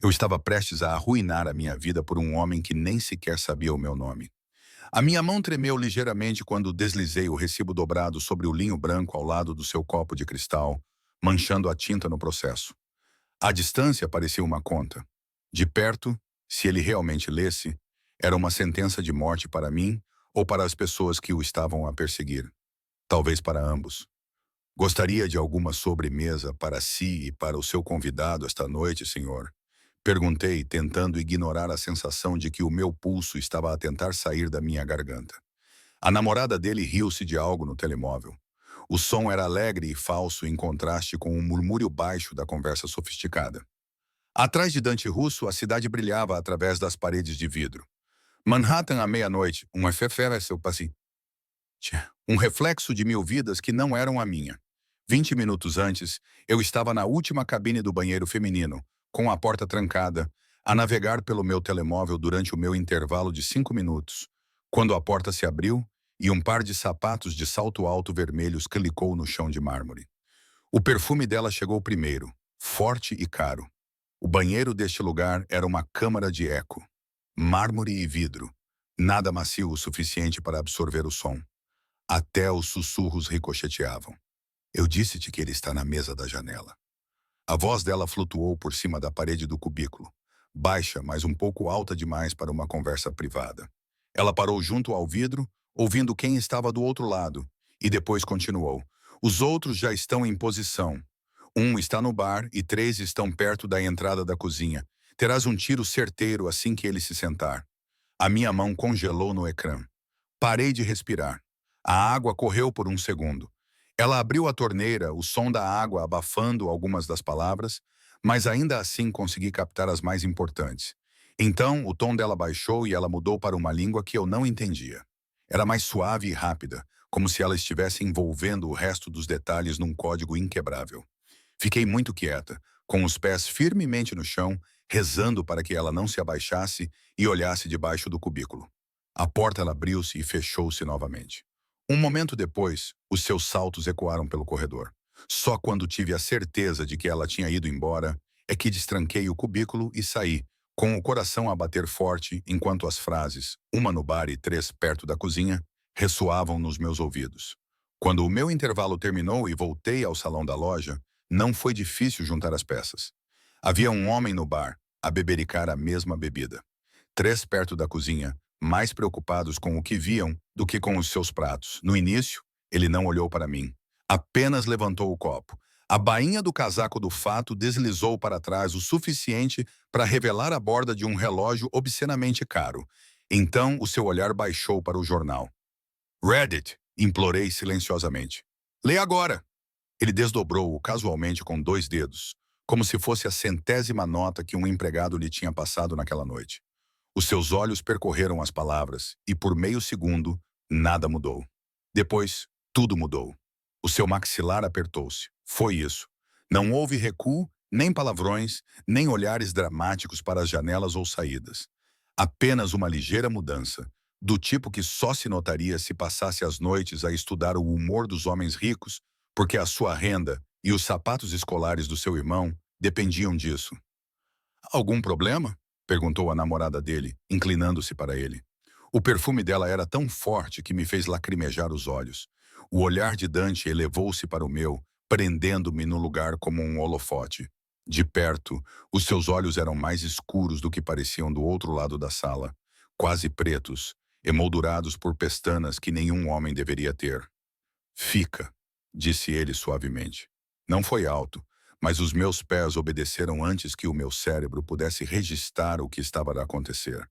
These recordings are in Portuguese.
Eu estava prestes a arruinar a minha vida por um homem que nem sequer sabia o meu nome. A minha mão tremeu ligeiramente quando deslizei o recibo dobrado sobre o linho branco ao lado do seu copo de cristal, manchando a tinta no processo. À distância parecia uma conta. De perto, se ele realmente lesse, era uma sentença de morte para mim ou para as pessoas que o estavam a perseguir. Talvez para ambos. Gostaria de alguma sobremesa para si e para o seu convidado esta noite, senhor? Perguntei, tentando ignorar a sensação de que o meu pulso estava a tentar sair da minha garganta. A namorada dele riu-se de algo no telemóvel. O som era alegre e falso em contraste com o murmúrio baixo da conversa sofisticada. Atrás de Dante Russo, a cidade brilhava através das paredes de vidro. Manhattan à meia-noite, uma fefera seu paci. Um reflexo de 1000 vidas que não eram a minha. 20 minutos antes, eu estava na última cabine do banheiro feminino, com a porta trancada, a navegar pelo meu telemóvel durante o meu intervalo de 5 minutos, quando a porta se abriu e um par de sapatos de salto alto vermelhos clicou no chão de mármore. O perfume dela chegou primeiro, forte e caro. O banheiro deste lugar era uma câmara de eco. Mármore e vidro. Nada macio o suficiente para absorver o som. Até os sussurros ricocheteavam. Eu disse-te que ele está na mesa da janela. A voz dela flutuou por cima da parede do cubículo, baixa, mas um pouco alta demais para uma conversa privada. Ela parou junto ao vidro, ouvindo quem estava do outro lado, e depois continuou. Os outros já estão em posição. Um está no bar e 3 estão perto da entrada da cozinha. Terás um tiro certeiro assim que ele se sentar. A minha mão congelou no ecrã. Parei de respirar. A água correu por um segundo. Ela abriu a torneira, o som da água abafando algumas das palavras, mas ainda assim consegui captar as mais importantes. Então, o tom dela baixou e ela mudou para uma língua que eu não entendia. Era mais suave e rápida, como se ela estivesse envolvendo o resto dos detalhes num código inquebrável. Fiquei muito quieta, com os pés firmemente no chão, rezando para que ela não se abaixasse e olhasse debaixo do cubículo. A porta abriu-se e fechou-se novamente. Um momento depois, os seus saltos ecoaram pelo corredor. Só quando tive a certeza de que ela tinha ido embora, é que destranquei o cubículo e saí, com o coração a bater forte enquanto as frases, uma no bar e 3 perto da cozinha, ressoavam nos meus ouvidos. Quando o meu intervalo terminou e voltei ao salão da loja, não foi difícil juntar as peças. Havia um homem no bar, a bebericar a mesma bebida. 3 perto da cozinha, mais preocupados com o que viam do que com os seus pratos. No início, ele não olhou para mim. Apenas levantou o copo. A bainha do casaco do fato deslizou para trás o suficiente para revelar a borda de um relógio obscenamente caro. Então, o seu olhar baixou para o jornal. Reddit, implorei silenciosamente. Lê agora. Ele desdobrou-o casualmente com 2 dedos, como se fosse a centésima nota que um empregado lhe tinha passado naquela noite. Os seus olhos percorreram as palavras e, por meio segundo, nada mudou. Depois, tudo mudou. O seu maxilar apertou-se. Foi isso. Não houve recuo, nem palavrões, nem olhares dramáticos para as janelas ou saídas. Apenas uma ligeira mudança, do tipo que só se notaria se passasse as noites a estudar o humor dos homens ricos, porque a sua renda e os sapatos escolares do seu irmão dependiam disso. Algum problema? Perguntou a namorada dele, inclinando-se para ele. O perfume dela era tão forte que me fez lacrimejar os olhos. O olhar de Dante elevou-se para o meu, prendendo-me no lugar como um holofote. De perto, os seus olhos eram mais escuros do que pareciam do outro lado da sala, quase pretos, emoldurados por pestanas que nenhum homem deveria ter. Fica, disse ele suavemente. Não foi alto, mas os meus pés obedeceram antes que o meu cérebro pudesse registrar o que estava a acontecer.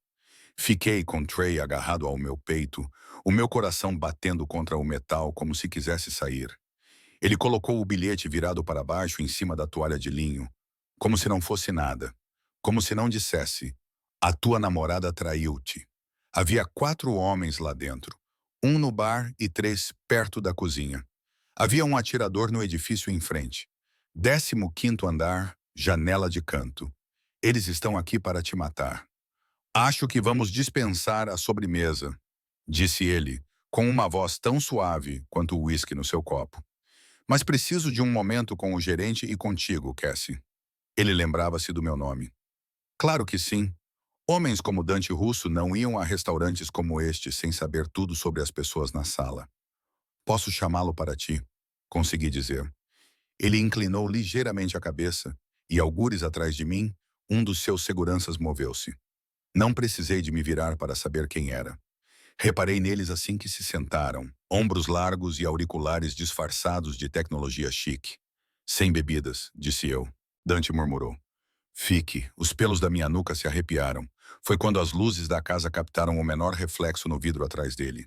Fiquei com Trey agarrado ao meu peito, o meu coração batendo contra o metal como se quisesse sair. Ele colocou o bilhete virado para baixo em cima da toalha de linho, como se não fosse nada, como se não dissesse: a tua namorada traiu-te. Havia 4 homens lá dentro, um no bar e 3 perto da cozinha. Havia um atirador no edifício em frente. 15º andar, janela de canto. Eles estão aqui para te matar. Acho que vamos dispensar a sobremesa, disse ele, com uma voz tão suave quanto o uísque no seu copo. Mas preciso de um momento com o gerente e contigo, Cassie. Ele lembrava-se do meu nome. Claro que sim. Homens como Dante Russo não iam a restaurantes como este sem saber tudo sobre as pessoas na sala. Posso chamá-lo para ti, consegui dizer. Ele inclinou ligeiramente a cabeça e, algures atrás de mim, um dos seus seguranças moveu-se. Não precisei de me virar para saber quem era. Reparei neles assim que se sentaram, ombros largos e auriculares disfarçados de tecnologia chique. Sem bebidas, disse eu. Dante murmurou. Fique, os pelos da minha nuca se arrepiaram. Foi quando as luzes da casa captaram o menor reflexo no vidro atrás dele.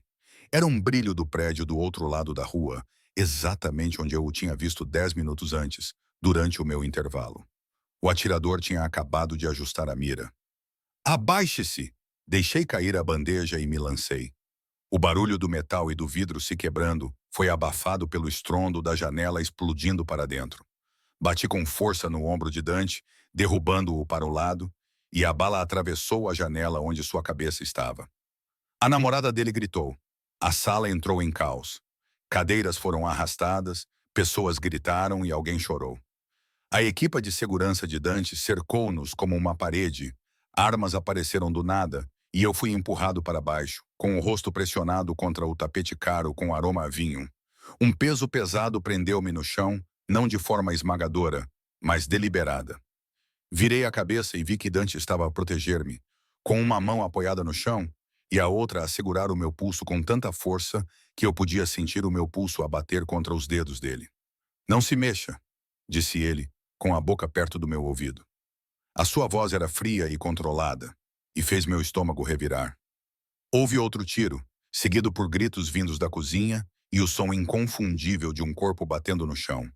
Era um brilho do prédio do outro lado da rua, exatamente onde eu o tinha visto 10 minutos antes, durante o meu intervalo. O atirador tinha acabado de ajustar a mira. Abaixe-se! Deixei cair a bandeja e me lancei. O barulho do metal e do vidro se quebrando foi abafado pelo estrondo da janela explodindo para dentro. Bati com força no ombro de Dante, derrubando-o para o lado, e a bala atravessou a janela onde sua cabeça estava. A namorada dele gritou. A sala entrou em caos. Cadeiras foram arrastadas, pessoas gritaram e alguém chorou. A equipa de segurança de Dante cercou-nos como uma parede. Armas apareceram do nada e eu fui empurrado para baixo, com o rosto pressionado contra o tapete caro com aroma a vinho. Um peso pesado prendeu-me no chão, não de forma esmagadora, mas deliberada. Virei a cabeça e vi que Dante estava a proteger-me, com uma mão apoiada no chão e a outra a segurar o meu pulso com tanta força que eu podia sentir o meu pulso a bater contra os dedos dele. Não se mexa, disse ele, com a boca perto do meu ouvido. A sua voz era fria e controlada, e fez meu estômago revirar. Houve outro tiro, seguido por gritos vindos da cozinha e o som inconfundível de um corpo batendo no chão.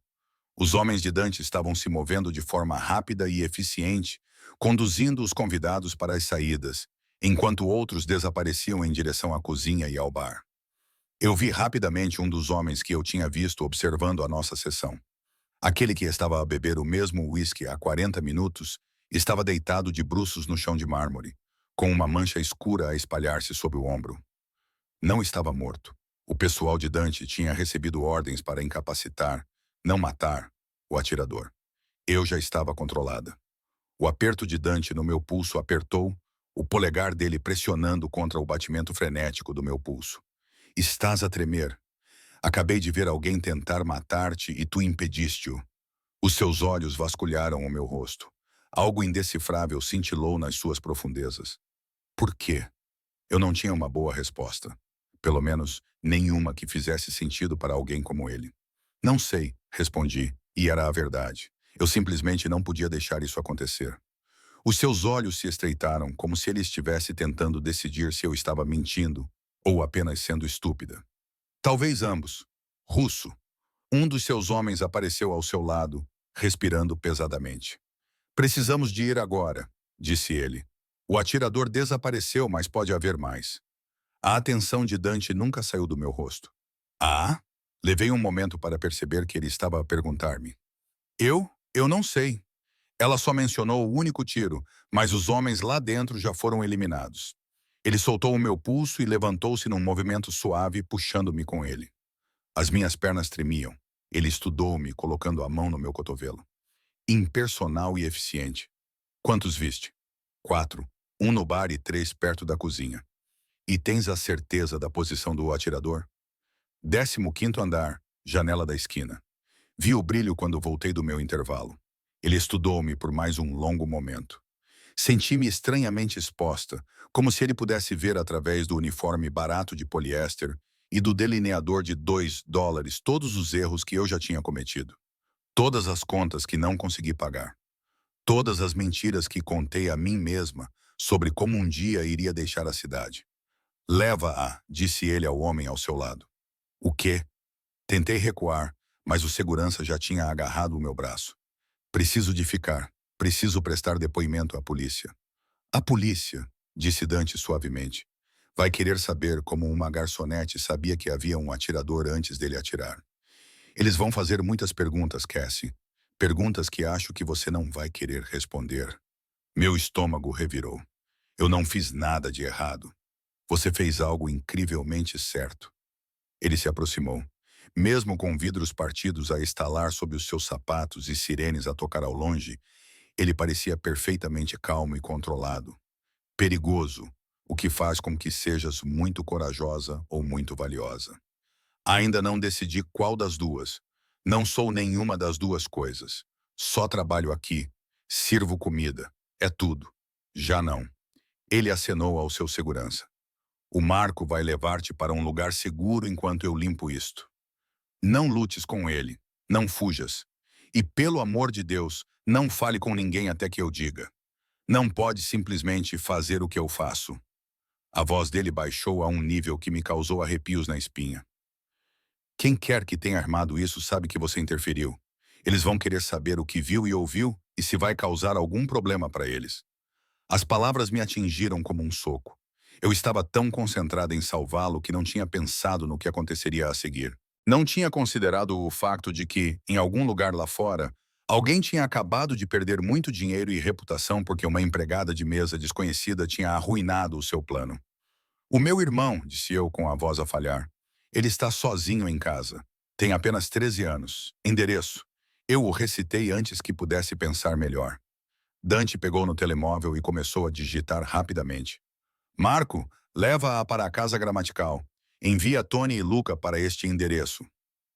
Os homens de Dante estavam se movendo de forma rápida e eficiente, conduzindo os convidados para as saídas, enquanto outros desapareciam em direção à cozinha e ao bar. Eu vi rapidamente um dos homens que eu tinha visto observando a nossa sessão. Aquele que estava a beber o mesmo uísque há 40 minutos estava deitado de bruços no chão de mármore, com uma mancha escura a espalhar-se sob o ombro. Não estava morto. O pessoal de Dante tinha recebido ordens para incapacitar, não matar, o atirador. Eu já estava controlada. O aperto de Dante no meu pulso apertou, o polegar dele pressionando contra o batimento frenético do meu pulso. Estás a tremer. Acabei de ver alguém tentar matar-te e tu impediste-o. Os seus olhos vasculharam o meu rosto. Algo indecifrável cintilou nas suas profundezas. Por quê? Eu não tinha uma boa resposta. Pelo menos, nenhuma que fizesse sentido para alguém como ele. Não sei, respondi, e era a verdade. Eu simplesmente não podia deixar isso acontecer. Os seus olhos se estreitaram, como se ele estivesse tentando decidir se eu estava mentindo ou apenas sendo estúpida. Talvez ambos. Russo. Um dos seus homens apareceu ao seu lado, respirando pesadamente. Precisamos de ir agora, disse ele. O atirador desapareceu, mas pode haver mais. A atenção de Dante nunca saiu do meu rosto. Ah? Levei um momento para perceber que ele estava a perguntar-me. Eu não sei. Ela só mencionou o único tiro, mas os homens lá dentro já foram eliminados. Ele soltou o meu pulso e levantou-se num movimento suave, puxando-me com ele. As minhas pernas tremiam. Ele estudou-me, colocando a mão no meu cotovelo. Impersonal e eficiente. Quantos viste? 4. Um no bar e 3 perto da cozinha. E tens a certeza da posição do atirador? 15º andar, janela da esquina. Vi o brilho quando voltei do meu intervalo. Ele estudou-me por mais um longo momento. Senti-me estranhamente exposta, como se ele pudesse ver através do uniforme barato de poliéster e do delineador de $2 todos os erros que eu já tinha cometido. Todas as contas que não consegui pagar. Todas as mentiras que contei a mim mesma sobre como um dia iria deixar a cidade. Leva-a, disse ele ao homem ao seu lado. O quê? Tentei recuar, mas o segurança já tinha agarrado o meu braço. Preciso de ficar. Preciso prestar depoimento à polícia. A polícia, disse Dante suavemente, vai querer saber como uma garçonete sabia que havia um atirador antes dele atirar. Eles vão fazer muitas perguntas, Cassie. Perguntas que acho que você não vai querer responder. Meu estômago revirou. Eu não fiz nada de errado. Você fez algo incrivelmente certo. Ele se aproximou. Mesmo com vidros partidos a estalar sob os seus sapatos e sirenes a tocar ao longe, Ele parecia perfeitamente calmo e controlado. Perigoso, o que faz com que sejas muito corajosa ou muito valiosa. Ainda não decidi qual das duas. Não sou nenhuma das duas coisas. Só trabalho aqui. Sirvo comida. É tudo. Já não. Ele acenou ao seu segurança. O Marco vai levar-te para um lugar seguro enquanto eu limpo isto. Não lutes com ele. Não fujas. E pelo amor de Deus, não fale com ninguém até que eu diga. Não pode simplesmente fazer o que eu faço. A voz dele baixou a um nível que me causou arrepios na espinha. Quem quer que tenha armado isso sabe que você interferiu. Eles vão querer saber o que viu e ouviu e se vai causar algum problema para eles. As palavras me atingiram como um soco. Eu estava tão concentrada em salvá-lo que não tinha pensado no que aconteceria a seguir. Não tinha considerado o facto de que, em algum lugar lá fora, alguém tinha acabado de perder muito dinheiro e reputação porque uma empregada de mesa desconhecida tinha arruinado o seu plano. O meu irmão, disse eu com a voz a falhar. Ele está sozinho em casa. Tem apenas 13 anos. Endereço. Eu o recitei antes que pudesse pensar melhor. Dante pegou no telemóvel e começou a digitar rapidamente. Marco, leva-a para a casa gramatical. Envia Tony e Luca para este endereço.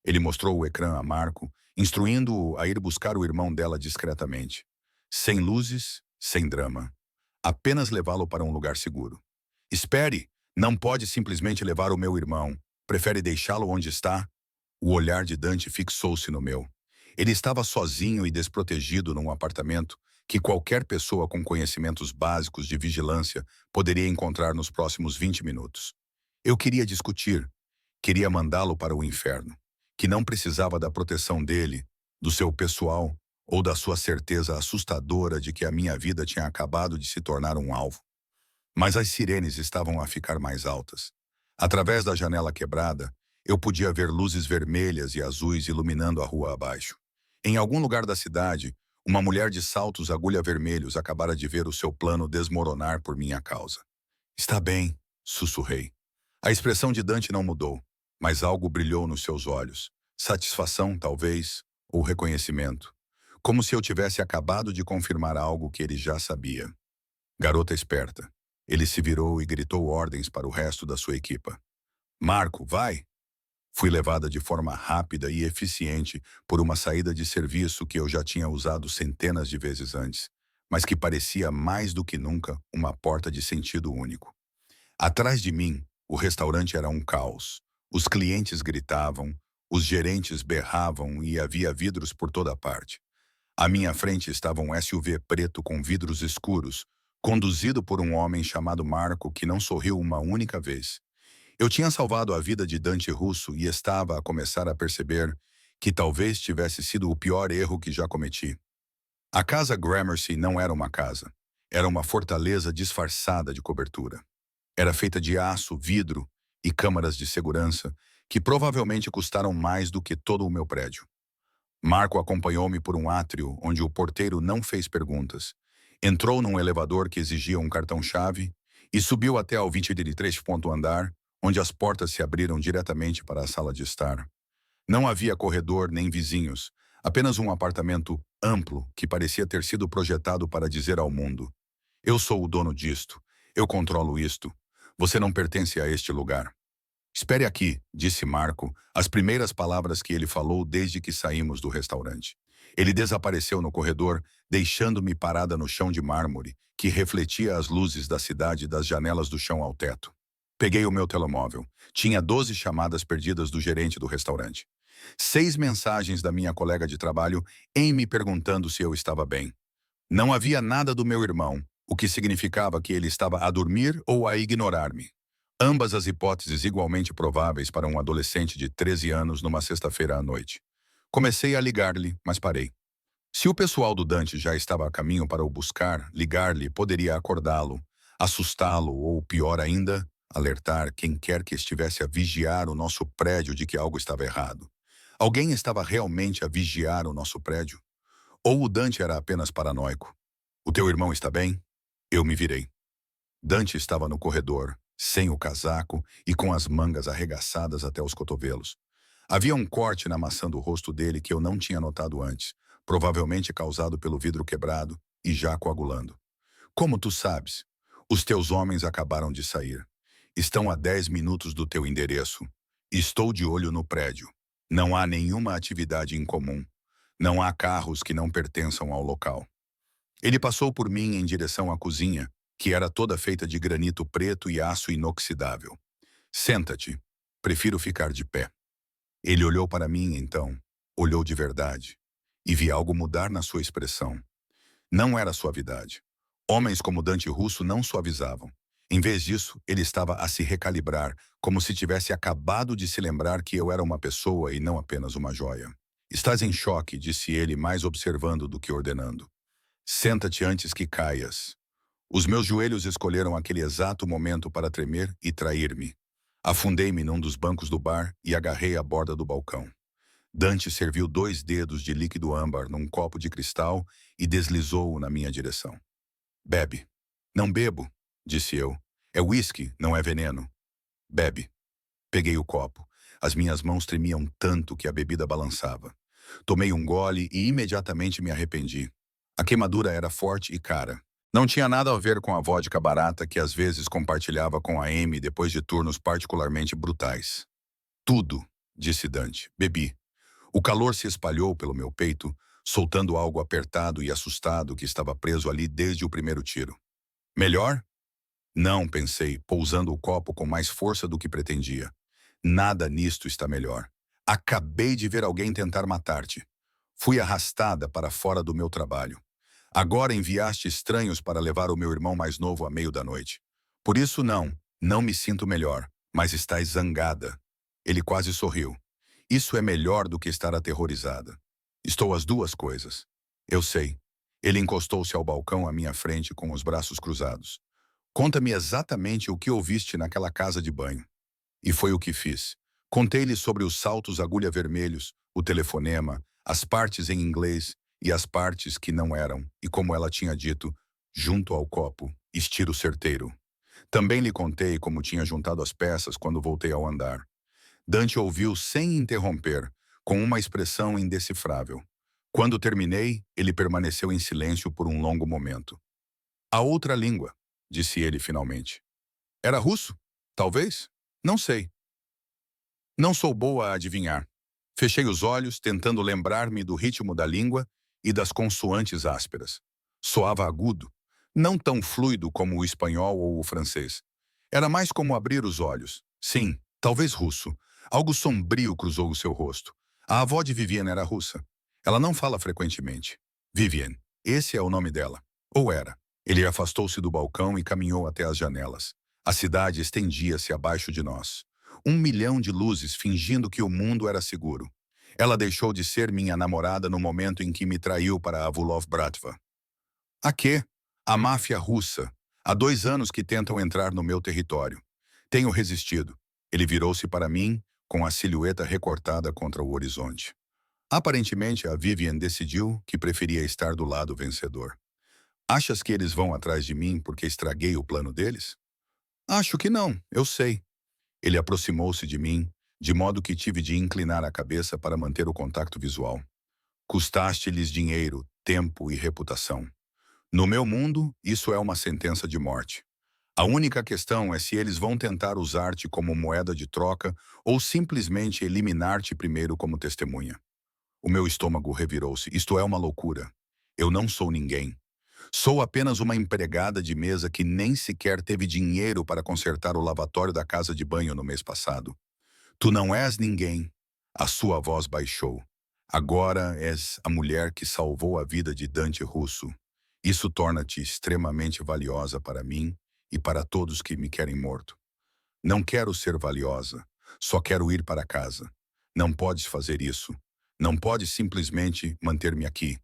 Ele mostrou o ecrã a Marco, instruindo-o a ir buscar o irmão dela discretamente. Sem luzes, sem drama. Apenas levá-lo para um lugar seguro. Espere! Não pode simplesmente levar o meu irmão. Prefere deixá-lo onde está? O olhar de Dante fixou-se no meu. Ele estava sozinho e desprotegido num apartamento que qualquer pessoa com conhecimentos básicos de vigilância poderia encontrar nos próximos 20 minutos. Eu queria discutir, queria mandá-lo para o inferno, que não precisava da proteção dele, do seu pessoal ou da sua certeza assustadora de que a minha vida tinha acabado de se tornar um alvo. Mas as sirenes estavam a ficar mais altas. Através da janela quebrada, eu podia ver luzes vermelhas e azuis iluminando a rua abaixo. Em algum lugar da cidade, uma mulher de saltos agulha vermelhos acabara de ver o seu plano desmoronar por minha causa. Está bem, sussurrei. A expressão de Dante não mudou, mas algo brilhou nos seus olhos. Satisfação, talvez, ou reconhecimento. Como se eu tivesse acabado de confirmar algo que ele já sabia. Garota esperta. Ele se virou e gritou ordens para o resto da sua equipa. Marco, vai! Fui levada de forma rápida e eficiente por uma saída de serviço que eu já tinha usado centenas de vezes antes, mas que parecia mais do que nunca uma porta de sentido único. Atrás de mim, o restaurante era um caos. Os clientes gritavam, os gerentes berravam e havia vidros por toda parte. À minha frente estava um SUV preto com vidros escuros, conduzido por um homem chamado Marco que não sorriu uma única vez. Eu tinha salvado a vida de Dante Russo e estava a começar a perceber que talvez tivesse sido o pior erro que já cometi. A casa Gramercy não era uma casa. Era uma fortaleza disfarçada de cobertura. Era feita de aço, vidro e câmaras de segurança que provavelmente custaram mais do que todo o meu prédio. Marco acompanhou-me por um átrio onde o porteiro não fez perguntas. Entrou num elevador que exigia um cartão-chave e subiu até ao 23º andar, onde as portas se abriram diretamente para a sala de estar. Não havia corredor nem vizinhos, apenas um apartamento amplo que parecia ter sido projetado para dizer ao mundo: eu sou o dono disto, eu controlo isto, você não pertence a este lugar. Espere aqui, disse Marco, as primeiras palavras que ele falou desde que saímos do restaurante. Ele desapareceu no corredor, deixando-me parada no chão de mármore, que refletia as luzes da cidade das janelas do chão ao teto. Peguei o meu telemóvel. Tinha 12 chamadas perdidas do gerente do restaurante. 6 mensagens da minha colega de trabalho em me perguntando se eu estava bem. Não havia nada do meu irmão, o que significava que ele estava a dormir ou a ignorar-me. Ambas as hipóteses igualmente prováveis para um adolescente de 13 anos numa sexta-feira à noite. Comecei a ligar-lhe, mas parei. Se o pessoal do Dante já estava a caminho para o buscar, ligar-lhe poderia acordá-lo, assustá-lo ou, pior ainda, alertar quem quer que estivesse a vigiar o nosso prédio de que algo estava errado. Alguém estava realmente a vigiar o nosso prédio? Ou o Dante era apenas paranoico? O teu irmão está bem? Eu me virei. Dante estava no corredor, sem o casaco e com as mangas arregaçadas até os cotovelos. Havia um corte na maçã do rosto dele que eu não tinha notado antes, provavelmente causado pelo vidro quebrado, e já coagulando. Como tu sabes? Os teus homens acabaram de sair. Estão a 10 minutos do teu endereço. Estou de olho no prédio. Não há nenhuma atividade em comum. Não há carros que não pertençam ao local. Ele passou por mim em direção à cozinha, que era toda feita de granito preto e aço inoxidável. Senta-te. Prefiro ficar de pé. Ele olhou para mim, então. Olhou de verdade. E vi algo mudar na sua expressão. Não era suavidade. Homens como Dante Russo não suavizavam. Em vez disso, ele estava a se recalibrar, como se tivesse acabado de se lembrar que eu era uma pessoa e não apenas uma joia. Estás em choque, disse ele, mais observando do que ordenando. Senta-te antes que caias. Os meus joelhos escolheram aquele exato momento para tremer e trair-me. Afundei-me num dos bancos do bar e agarrei a borda do balcão. Dante serviu 2 dedos de líquido âmbar num copo de cristal e deslizou-o na minha direção. Bebe. Não bebo, disse eu. É uísque, não é veneno. Bebe. Peguei o copo. As minhas mãos tremiam tanto que a bebida balançava. Tomei um gole e imediatamente me arrependi. A queimadura era forte e cara. Não tinha nada a ver com a vodka barata que às vezes compartilhava com a Amy depois de turnos particularmente brutais. Tudo, disse Dante. Bebi. O calor se espalhou pelo meu peito, soltando algo apertado e assustado que estava preso ali desde o primeiro tiro. Melhor? Não, pensei, pousando o copo com mais força do que pretendia. Nada nisto está melhor. Acabei de ver alguém tentar matar-te. Fui arrastada para fora do meu trabalho. Agora enviaste estranhos para levar o meu irmão mais novo à meio da noite. Por isso não me sinto melhor, mas estás zangada. Ele quase sorriu. Isso é melhor do que estar aterrorizada. Estou as duas coisas. Eu sei. Ele encostou-se ao balcão à minha frente com os braços cruzados. Conta-me exatamente o que ouviste naquela casa de banho. E foi o que fiz. Contei-lhe sobre os saltos agulha vermelhos, o telefonema, as partes em inglês e as partes que não eram, e como ela tinha dito, junto ao copo, estiro certeiro. Também lhe contei como tinha juntado as peças quando voltei ao andar. Dante ouviu sem interromper, com uma expressão indecifrável. Quando terminei, ele permaneceu em silêncio por um longo momento. A outra língua, disse ele finalmente. Era russo? Talvez? Não sei. Não sou boa a adivinhar. Fechei os olhos, tentando lembrar-me do ritmo da língua e das consoantes ásperas. Soava agudo, não tão fluido como o espanhol ou o francês. Era mais como abrir os olhos. Sim, talvez russo. Algo sombrio cruzou o seu rosto. A avó de Viviane era russa. Ela não fala frequentemente. Viviane, esse é o nome dela. Ou era. Ele afastou-se do balcão e caminhou até as janelas. A cidade estendia-se abaixo de nós. 1 milhão de luzes fingindo que o mundo era seguro. Ela deixou de ser minha namorada no momento em que me traiu para a Vulov Bratva. A quê? A máfia russa. Há 2 anos que tentam entrar no meu território. Tenho resistido. Ele virou-se para mim, com a silhueta recortada contra o horizonte. Aparentemente, a Vivian decidiu que preferia estar do lado vencedor. Achas que eles vão atrás de mim porque estraguei o plano deles? Acho que não, eu sei. Ele aproximou-se de mim, de modo que tive de inclinar a cabeça para manter o contato visual. Custaste-lhes dinheiro, tempo e reputação. No meu mundo, isso é uma sentença de morte. A única questão é se eles vão tentar usar-te como moeda de troca ou simplesmente eliminar-te primeiro como testemunha. O meu estômago revirou-se. Isto é uma loucura. Eu não sou ninguém. Sou apenas uma empregada de mesa que nem sequer teve dinheiro para consertar o lavatório da casa de banho no mês passado. Tu não és ninguém. A sua voz baixou. Agora és a mulher que salvou a vida de Dante Russo. Isso torna-te extremamente valiosa para mim e para todos que me querem morto. Não quero ser valiosa. Só quero ir para casa. Não podes fazer isso. Não podes simplesmente manter-me aqui.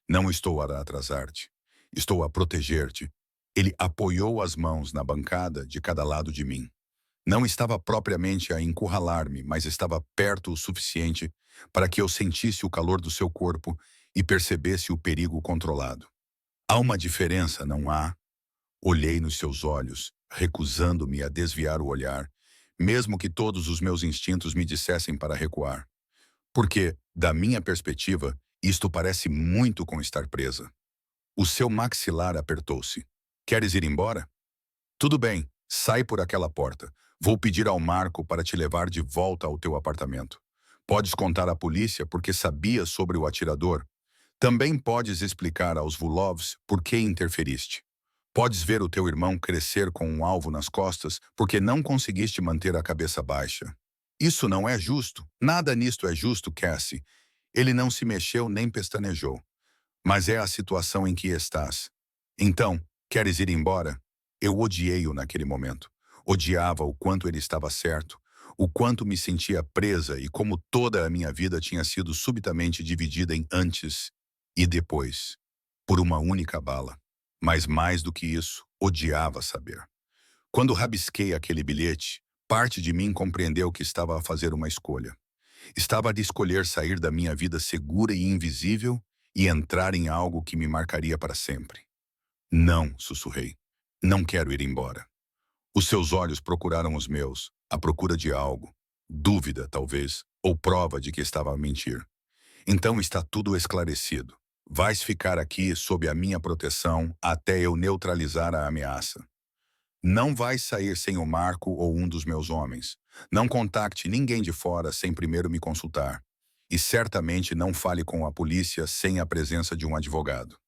Não estou a atrasar-te. Estou a proteger-te. Ele apoiou as mãos na bancada de cada lado de mim. Não estava propriamente a encurralar-me, mas estava perto o suficiente para que eu sentisse o calor do seu corpo e percebesse o perigo controlado. Há uma diferença, não há? Olhei nos seus olhos, recusando-me a desviar o olhar, mesmo que todos os meus instintos me dissessem para recuar. Porque, da minha perspectiva, isto parece muito com estar presa. O seu maxilar apertou-se. Queres ir embora? Tudo bem, sai por aquela porta. Vou pedir ao Marco para te levar de volta ao teu apartamento. Podes contar à polícia porque sabias sobre o atirador. Também podes explicar aos Vulovs por que interferiste. Podes ver o teu irmão crescer com um alvo nas costas porque não conseguiste manter a cabeça baixa. Isso não é justo. Nada nisto é justo, Cassie. Ele não se mexeu nem pestanejou. Mas é a situação em que estás. Então, queres ir embora? Eu odiei-o naquele momento. Odiava o quanto ele estava certo, o quanto me sentia presa e como toda a minha vida tinha sido subitamente dividida em antes e depois, por uma única bala. Mas mais do que isso, odiava saber. Quando rabisquei aquele bilhete, parte de mim compreendeu que estava a fazer uma escolha. Estava a escolher sair da minha vida segura e invisível e entrar em algo que me marcaria para sempre. Não, sussurrei. Não quero ir embora. Os seus olhos procuraram os meus, à procura de algo. Dúvida, talvez, ou prova de que estava a mentir. Então está tudo esclarecido. Vais ficar aqui sob a minha proteção até eu neutralizar a ameaça. Não vais sair sem o Marco ou um dos meus homens. Não contacte ninguém de fora sem primeiro me consultar. E certamente não fale com a polícia sem a presença de um advogado.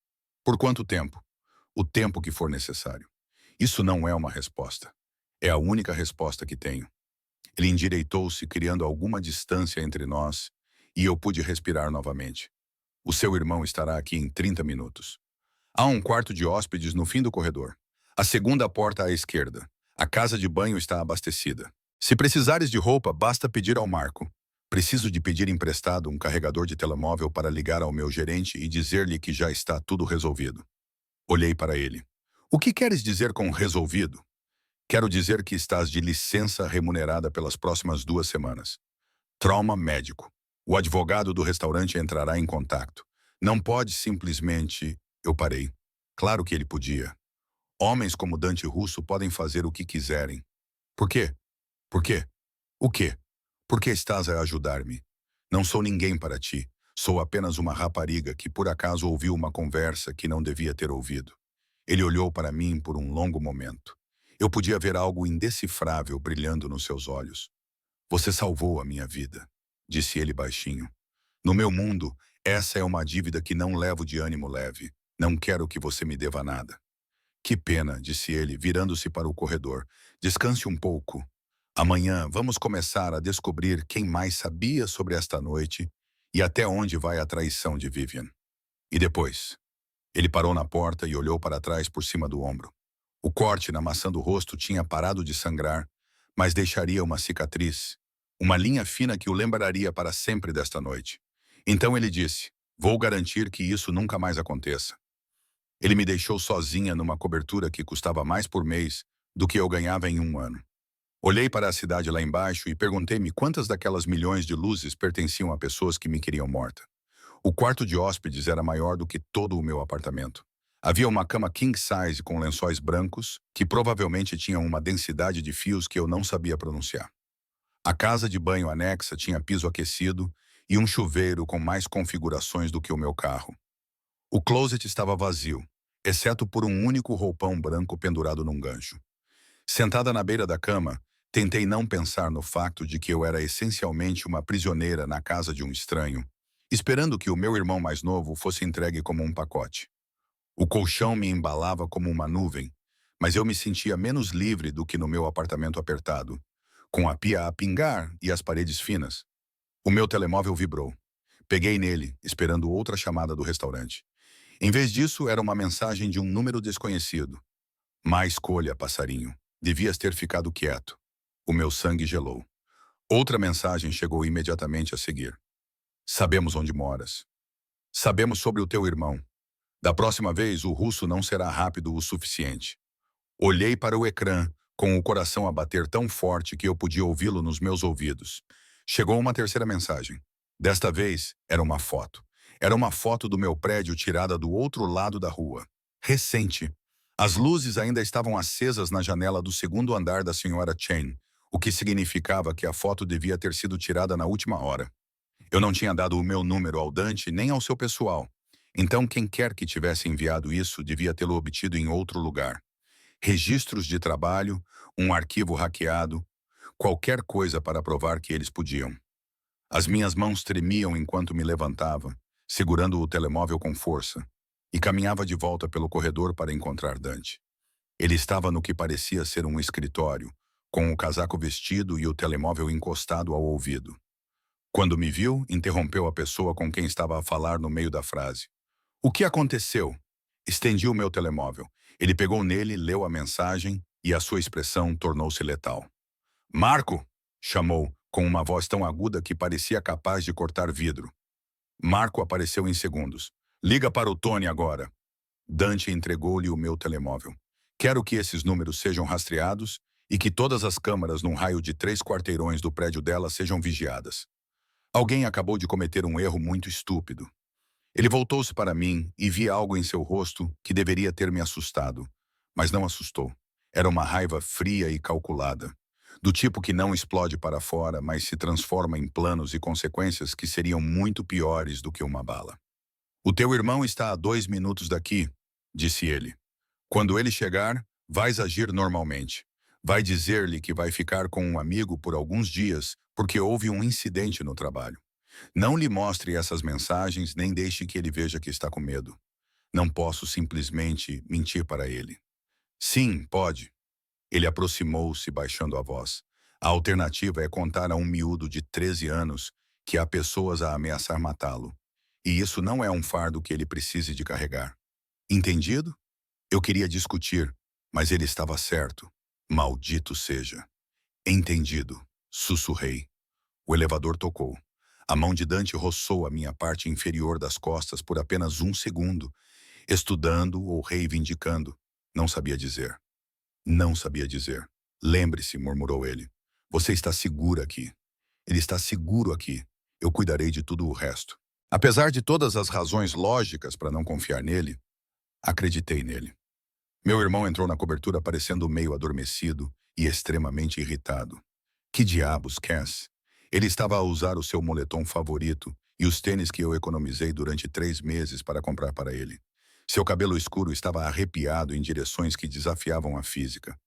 Por quanto tempo? O tempo que for necessário. Isso não é uma resposta. É a única resposta que tenho. Ele endireitou-se, criando alguma distância entre nós, e eu pude respirar novamente. O seu irmão estará aqui em 30 minutos. Há um quarto de hóspedes no fim do corredor. A segunda porta à esquerda. A casa de banho está abastecida. Se precisares de roupa, basta pedir ao Marco. Preciso de pedir emprestado um carregador de telemóvel para ligar ao meu gerente e dizer-lhe que já está tudo resolvido. Olhei para ele. O que queres dizer com resolvido? Quero dizer que estás de licença remunerada pelas próximas 2 semanas. Trauma médico. O advogado do restaurante entrará em contato. Não pode simplesmente... Eu parei. Claro que ele podia. Homens como Dante Russo podem fazer o que quiserem. Por quê? Por quê? O quê? Por que estás a ajudar-me? Não sou ninguém para ti. Sou apenas uma rapariga que por acaso ouviu uma conversa que não devia ter ouvido. Ele olhou para mim por um longo momento. Eu podia ver algo indecifrável brilhando nos seus olhos. Você salvou a minha vida, disse ele baixinho. No meu mundo, essa é uma dívida que não levo de ânimo leve. Não quero que você me deva nada. Que pena, disse ele, virando-se para o corredor. Descanse um pouco. Amanhã vamos começar a descobrir quem mais sabia sobre esta noite e até onde vai a traição de Vivian. E depois? Ele parou na porta e olhou para trás por cima do ombro. O corte na maçã do rosto tinha parado de sangrar, mas deixaria uma cicatriz, uma linha fina que o lembraria para sempre desta noite. Então ele disse, vou garantir que isso nunca mais aconteça. Ele me deixou sozinha numa cobertura que custava mais por mês do que eu ganhava em um ano. Olhei para a cidade lá embaixo e perguntei-me quantas daquelas milhões de luzes pertenciam a pessoas que me queriam morta. O quarto de hóspedes era maior do que todo o meu apartamento. Havia uma cama king size com lençóis brancos, que provavelmente tinham uma densidade de fios que eu não sabia pronunciar. A casa de banho anexa tinha piso aquecido e um chuveiro com mais configurações do que o meu carro. O closet estava vazio, exceto por um único roupão branco pendurado num gancho. Sentada na beira da cama, tentei não pensar no facto de que eu era essencialmente uma prisioneira na casa de um estranho, esperando que o meu irmão mais novo fosse entregue como um pacote. O colchão me embalava como uma nuvem, mas eu me sentia menos livre do que no meu apartamento apertado, com a pia a pingar e as paredes finas. O meu telemóvel vibrou. Peguei nele, esperando outra chamada do restaurante. Em vez disso, era uma mensagem de um número desconhecido. Má escolha, passarinho. Devias ter ficado quieto. O meu sangue gelou. Outra mensagem chegou imediatamente a seguir. Sabemos onde moras. Sabemos sobre o teu irmão. Da próxima vez, o russo não será rápido o suficiente. Olhei para o ecrã, com o coração a bater tão forte que eu podia ouvi-lo nos meus ouvidos. Chegou uma terceira mensagem. Desta vez, era uma foto. Era uma foto do meu prédio tirada do outro lado da rua. Recente. As luzes ainda estavam acesas na janela do segundo andar da senhora Chen, o que significava que a foto devia ter sido tirada na última hora. Eu não tinha dado o meu número ao Dante nem ao seu pessoal. Então, quem quer que tivesse enviado isso devia tê-lo obtido em outro lugar. Registros de trabalho, um arquivo hackeado, qualquer coisa para provar que eles podiam. As minhas mãos tremiam enquanto me levantava, segurando o telemóvel com força, e caminhava de volta pelo corredor para encontrar Dante. Ele estava no que parecia ser um escritório, com o casaco vestido e o telemóvel encostado ao ouvido. Quando me viu, interrompeu a pessoa com quem estava a falar no meio da frase. O que aconteceu? Estendi o meu telemóvel. Ele pegou nele, leu a mensagem e a sua expressão tornou-se letal. Marco! Chamou, com uma voz tão aguda que parecia capaz de cortar vidro. Marco apareceu em segundos. Liga para o Tony agora. Dante entregou-lhe o meu telemóvel. Quero que esses números sejam rastreados e que todas as câmaras num raio de 3 quarteirões do prédio dela sejam vigiadas. Alguém acabou de cometer um erro muito estúpido. Ele voltou-se para mim e vi algo em seu rosto que deveria ter me assustado, mas não assustou. Era uma raiva fria e calculada, do tipo que não explode para fora, mas se transforma em planos e consequências que seriam muito piores do que uma bala. O teu irmão está a 2 minutos daqui, disse ele. Quando ele chegar, vais agir normalmente. Vai dizer-lhe que vai ficar com um amigo por alguns dias, porque houve um incidente no trabalho. Não lhe mostre essas mensagens, nem deixe que ele veja que está com medo. Não posso simplesmente mentir para ele. Sim, pode. Ele aproximou-se, baixando a voz. A alternativa é contar a um miúdo de 13 anos que há pessoas a ameaçar matá-lo. E isso não é um fardo que ele precise de carregar. Entendido? Eu queria discutir, mas ele estava certo. Maldito seja. Entendido, sussurrei. O elevador tocou. A mão de Dante roçou a minha parte inferior das costas por apenas um segundo, estudando ou reivindicando. Não sabia dizer. Não sabia dizer. Lembre-se, murmurou ele. Você está segura aqui. Ele está seguro aqui. Eu cuidarei de tudo o resto. Apesar de todas as razões lógicas para não confiar nele, acreditei nele. Meu irmão entrou na cobertura parecendo meio adormecido e extremamente irritado. Que diabos, Cass? Ele estava a usar o seu moletom favorito e os tênis que eu economizei durante 3 meses para comprar para ele. Seu cabelo escuro estava arrepiado em direções que desafiavam a física.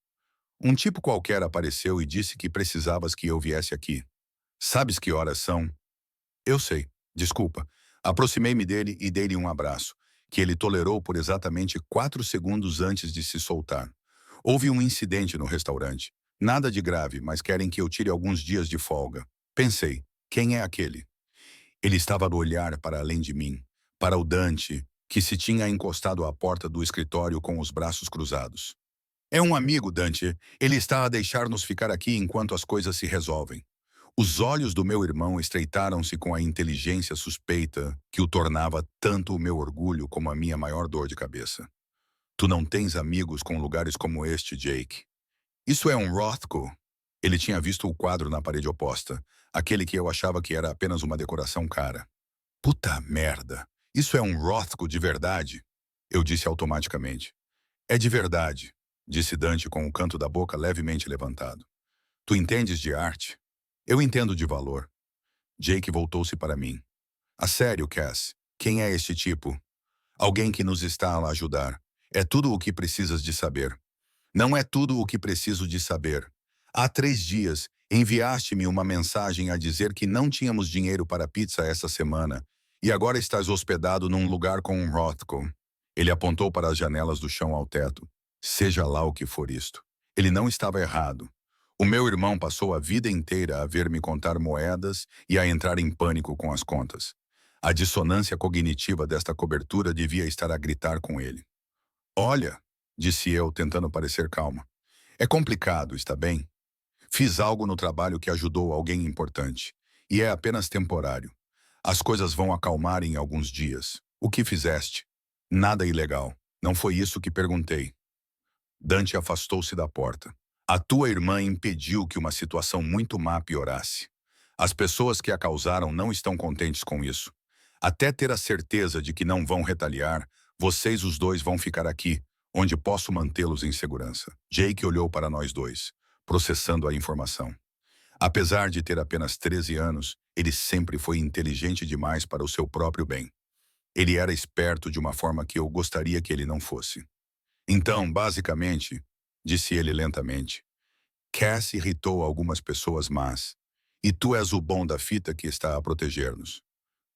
Um tipo qualquer apareceu e disse que precisavas que eu viesse aqui. Sabes que horas são? Eu sei. Desculpa. Aproximei-me dele e dei-lhe um abraço, que ele tolerou por exatamente 4 segundos antes de se soltar. Houve um incidente no restaurante. Nada de grave, mas querem que eu tire alguns dias de folga. Pensei, quem é aquele? Ele estava a olhar para além de mim, para o Dante, que se tinha encostado à porta do escritório com os braços cruzados. É um amigo, Dante. Ele está a deixar-nos ficar aqui enquanto as coisas se resolvem. Os olhos do meu irmão estreitaram-se com a inteligência suspeita que o tornava tanto o meu orgulho como a minha maior dor de cabeça. Tu não tens amigos com lugares como este, Jake. Isso é um Rothko. Ele tinha visto o quadro na parede oposta, aquele que eu achava que era apenas uma decoração cara. Puta merda. Isso é um Rothko de verdade? Eu disse automaticamente. É de verdade, disse Dante com o canto da boca levemente levantado. Tu entendes de arte? Eu entendo de valor. Jake voltou-se para mim. A sério, Cass, quem é este tipo? Alguém que nos está a ajudar. É tudo o que precisas de saber. Não é tudo o que preciso de saber. Há 3 dias, enviaste-me uma mensagem a dizer que não tínhamos dinheiro para pizza essa semana, e agora estás hospedado num lugar com um Rothko. Ele apontou para as janelas do chão ao teto. Seja lá o que for isto. Ele não estava errado. O meu irmão passou a vida inteira a ver-me contar moedas e a entrar em pânico com as contas. A dissonância cognitiva desta cobertura devia estar a gritar com ele. Olha, disse eu, tentando parecer calma. É complicado, está bem? Fiz algo no trabalho que ajudou alguém importante. E é apenas temporário. As coisas vão acalmar em alguns dias. O que fizeste? Nada ilegal. Não foi isso que perguntei. Dante afastou-se da porta. A tua irmã impediu que uma situação muito má piorasse. As pessoas que a causaram não estão contentes com isso. Até ter a certeza de que não vão retaliar, vocês os dois vão ficar aqui, onde posso mantê-los em segurança. Jake olhou para nós dois, processando a informação. Apesar de ter apenas 13 anos, ele sempre foi inteligente demais para o seu próprio bem. Ele era esperto de uma forma que eu gostaria que ele não fosse. Então, basicamente, disse ele lentamente, Cass irritou algumas pessoas más. E tu és o bom da fita que está a proteger-nos.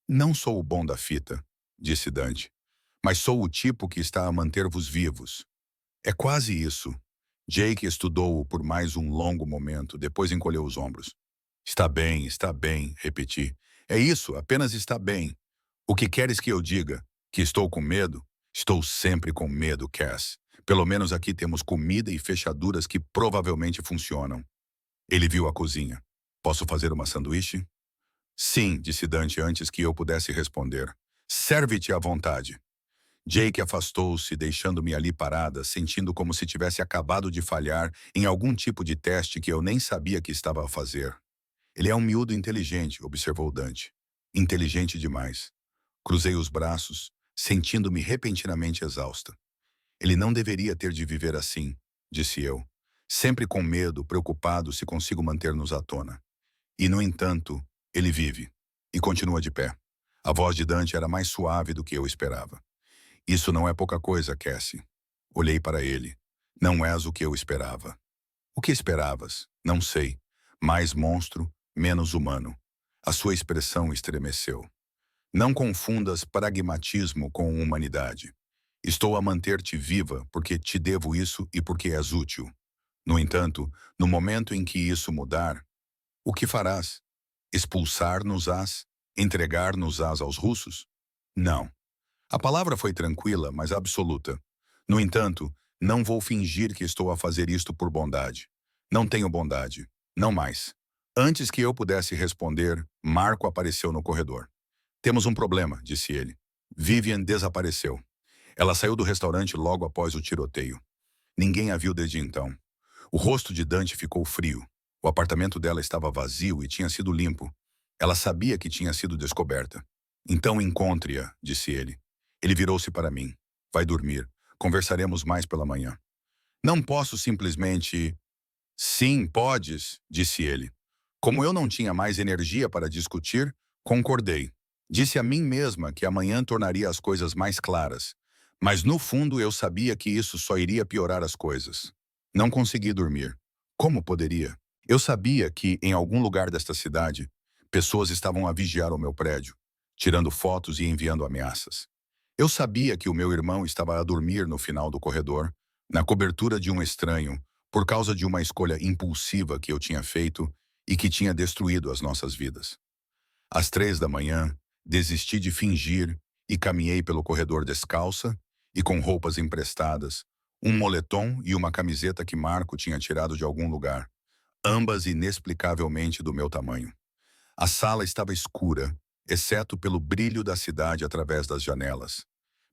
Não sou o bom da fita, disse Dante, mas sou o tipo que está a manter-vos vivos. É quase isso. Jake estudou-o por mais um longo momento, depois encolheu os ombros. Está bem, repeti. É isso, apenas está bem. O que queres que eu diga? Que estou com medo? Estou sempre com medo, Cass. Pelo menos aqui temos comida e fechaduras que provavelmente funcionam. Ele viu a cozinha. Posso fazer uma sanduíche? Sim, disse Dante antes que eu pudesse responder. Serve-te à vontade. Jake afastou-se, deixando-me ali parada, sentindo como se tivesse acabado de falhar em algum tipo de teste que eu nem sabia que estava a fazer. Ele é um miúdo inteligente, observou Dante. Inteligente demais. Cruzei os braços, sentindo-me repentinamente exausta. Ele não deveria ter de viver assim, disse eu, sempre com medo, preocupado se consigo manter-nos à tona. E, no entanto, ele vive. E continua de pé. A voz de Dante era mais suave do que eu esperava. Isso não é pouca coisa, Cassie. Olhei para ele. Não és o que eu esperava. O que esperavas? Não sei. Mais monstro, menos humano. A sua expressão estremeceu. Não confundas pragmatismo com humanidade. Estou a manter-te viva porque te devo isso e porque és útil. No entanto, no momento em que isso mudar, o que farás? Expulsar-nos-ás? Entregar-nos-ás aos russos? Não. A palavra foi tranquila, mas absoluta. No entanto, não vou fingir que estou a fazer isto por bondade. Não tenho bondade. Não mais. Antes que eu pudesse responder, Marco apareceu no corredor. Temos um problema, disse ele. Vivian desapareceu. Ela saiu do restaurante logo após o tiroteio. Ninguém a viu desde então. O rosto de Dante ficou frio. O apartamento dela estava vazio e tinha sido limpo. Ela sabia que tinha sido descoberta. Então encontre-a, disse ele. Ele virou-se para mim. Vai dormir. Conversaremos mais pela manhã. Não posso simplesmente... Sim, podes, disse ele. Como eu não tinha mais energia para discutir, concordei. Disse a mim mesma que amanhã tornaria as coisas mais claras. Mas no fundo eu sabia que isso só iria piorar as coisas. Não consegui dormir. Como poderia? Eu sabia que, em algum lugar desta cidade, pessoas estavam a vigiar o meu prédio, tirando fotos e enviando ameaças. Eu sabia que o meu irmão estava a dormir no final do corredor, na cobertura de um estranho, por causa de uma escolha impulsiva que eu tinha feito e que tinha destruído as nossas vidas. Às 3 da manhã, desisti de fingir e caminhei pelo corredor descalça e com roupas emprestadas, um moletom e uma camiseta que Marco tinha tirado de algum lugar, ambas inexplicavelmente do meu tamanho. A sala estava escura, exceto pelo brilho da cidade através das janelas.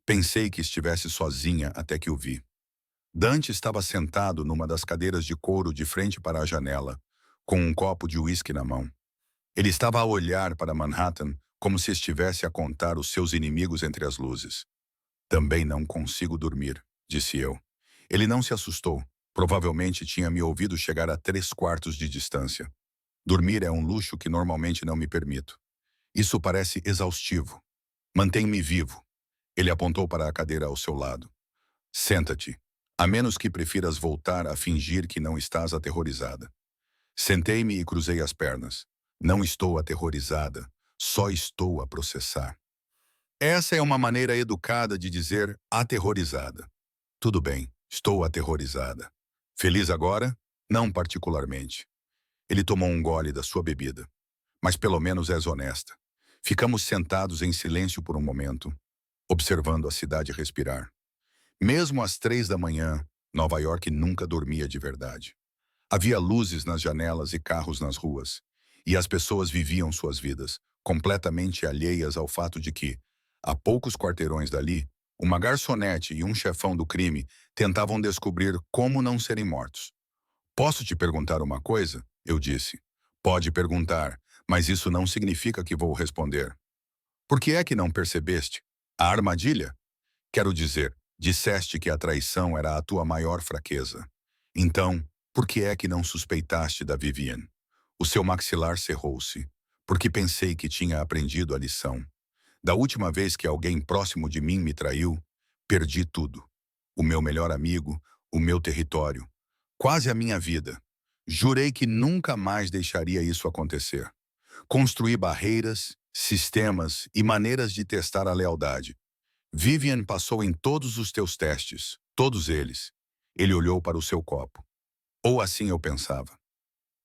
Pensei que estivesse sozinha até que o vi. Dante estava sentado numa das cadeiras de couro de frente para a janela, com um copo de uísque na mão. Ele estava a olhar para Manhattan como se estivesse a contar os seus inimigos entre as luzes. Também não consigo dormir, disse eu. Ele não se assustou. Provavelmente tinha me ouvido chegar a 3/4 de distância. Dormir é um luxo que normalmente não me permito. Isso parece exaustivo. Mantém-me vivo. Ele apontou para a cadeira ao seu lado. Senta-te, a menos que prefiras voltar a fingir que não estás aterrorizada. Sentei-me e cruzei as pernas. Não estou aterrorizada, só estou a processar. Essa é uma maneira educada de dizer aterrorizada. Tudo bem, estou aterrorizada. Feliz agora? Não particularmente. Ele tomou um gole da sua bebida. Mas pelo menos és honesta. Ficamos sentados em silêncio por um momento, observando a cidade respirar. Mesmo às 3 da manhã, Nova York nunca dormia de verdade. Havia luzes nas janelas e carros nas ruas, e as pessoas viviam suas vidas, completamente alheias ao fato de que, a poucos quarteirões dali, uma garçonete e um chefão do crime tentavam descobrir como não serem mortos. Posso te perguntar uma coisa? Eu disse. Pode perguntar, mas isso não significa que vou responder. Por que é que não percebeste? A armadilha? Quero dizer, disseste que a traição era a tua maior fraqueza. Então, por que é que não suspeitaste da Vivian? O seu maxilar cerrou-se, porque pensei que tinha aprendido a lição. Da última vez que alguém próximo de mim me traiu, perdi tudo. O meu melhor amigo, o meu território, quase a minha vida. Jurei que nunca mais deixaria isso acontecer. Construí barreiras, sistemas e maneiras de testar a lealdade. Vivian passou em todos os teus testes, todos eles. Ele olhou para o seu copo. Ou assim eu pensava.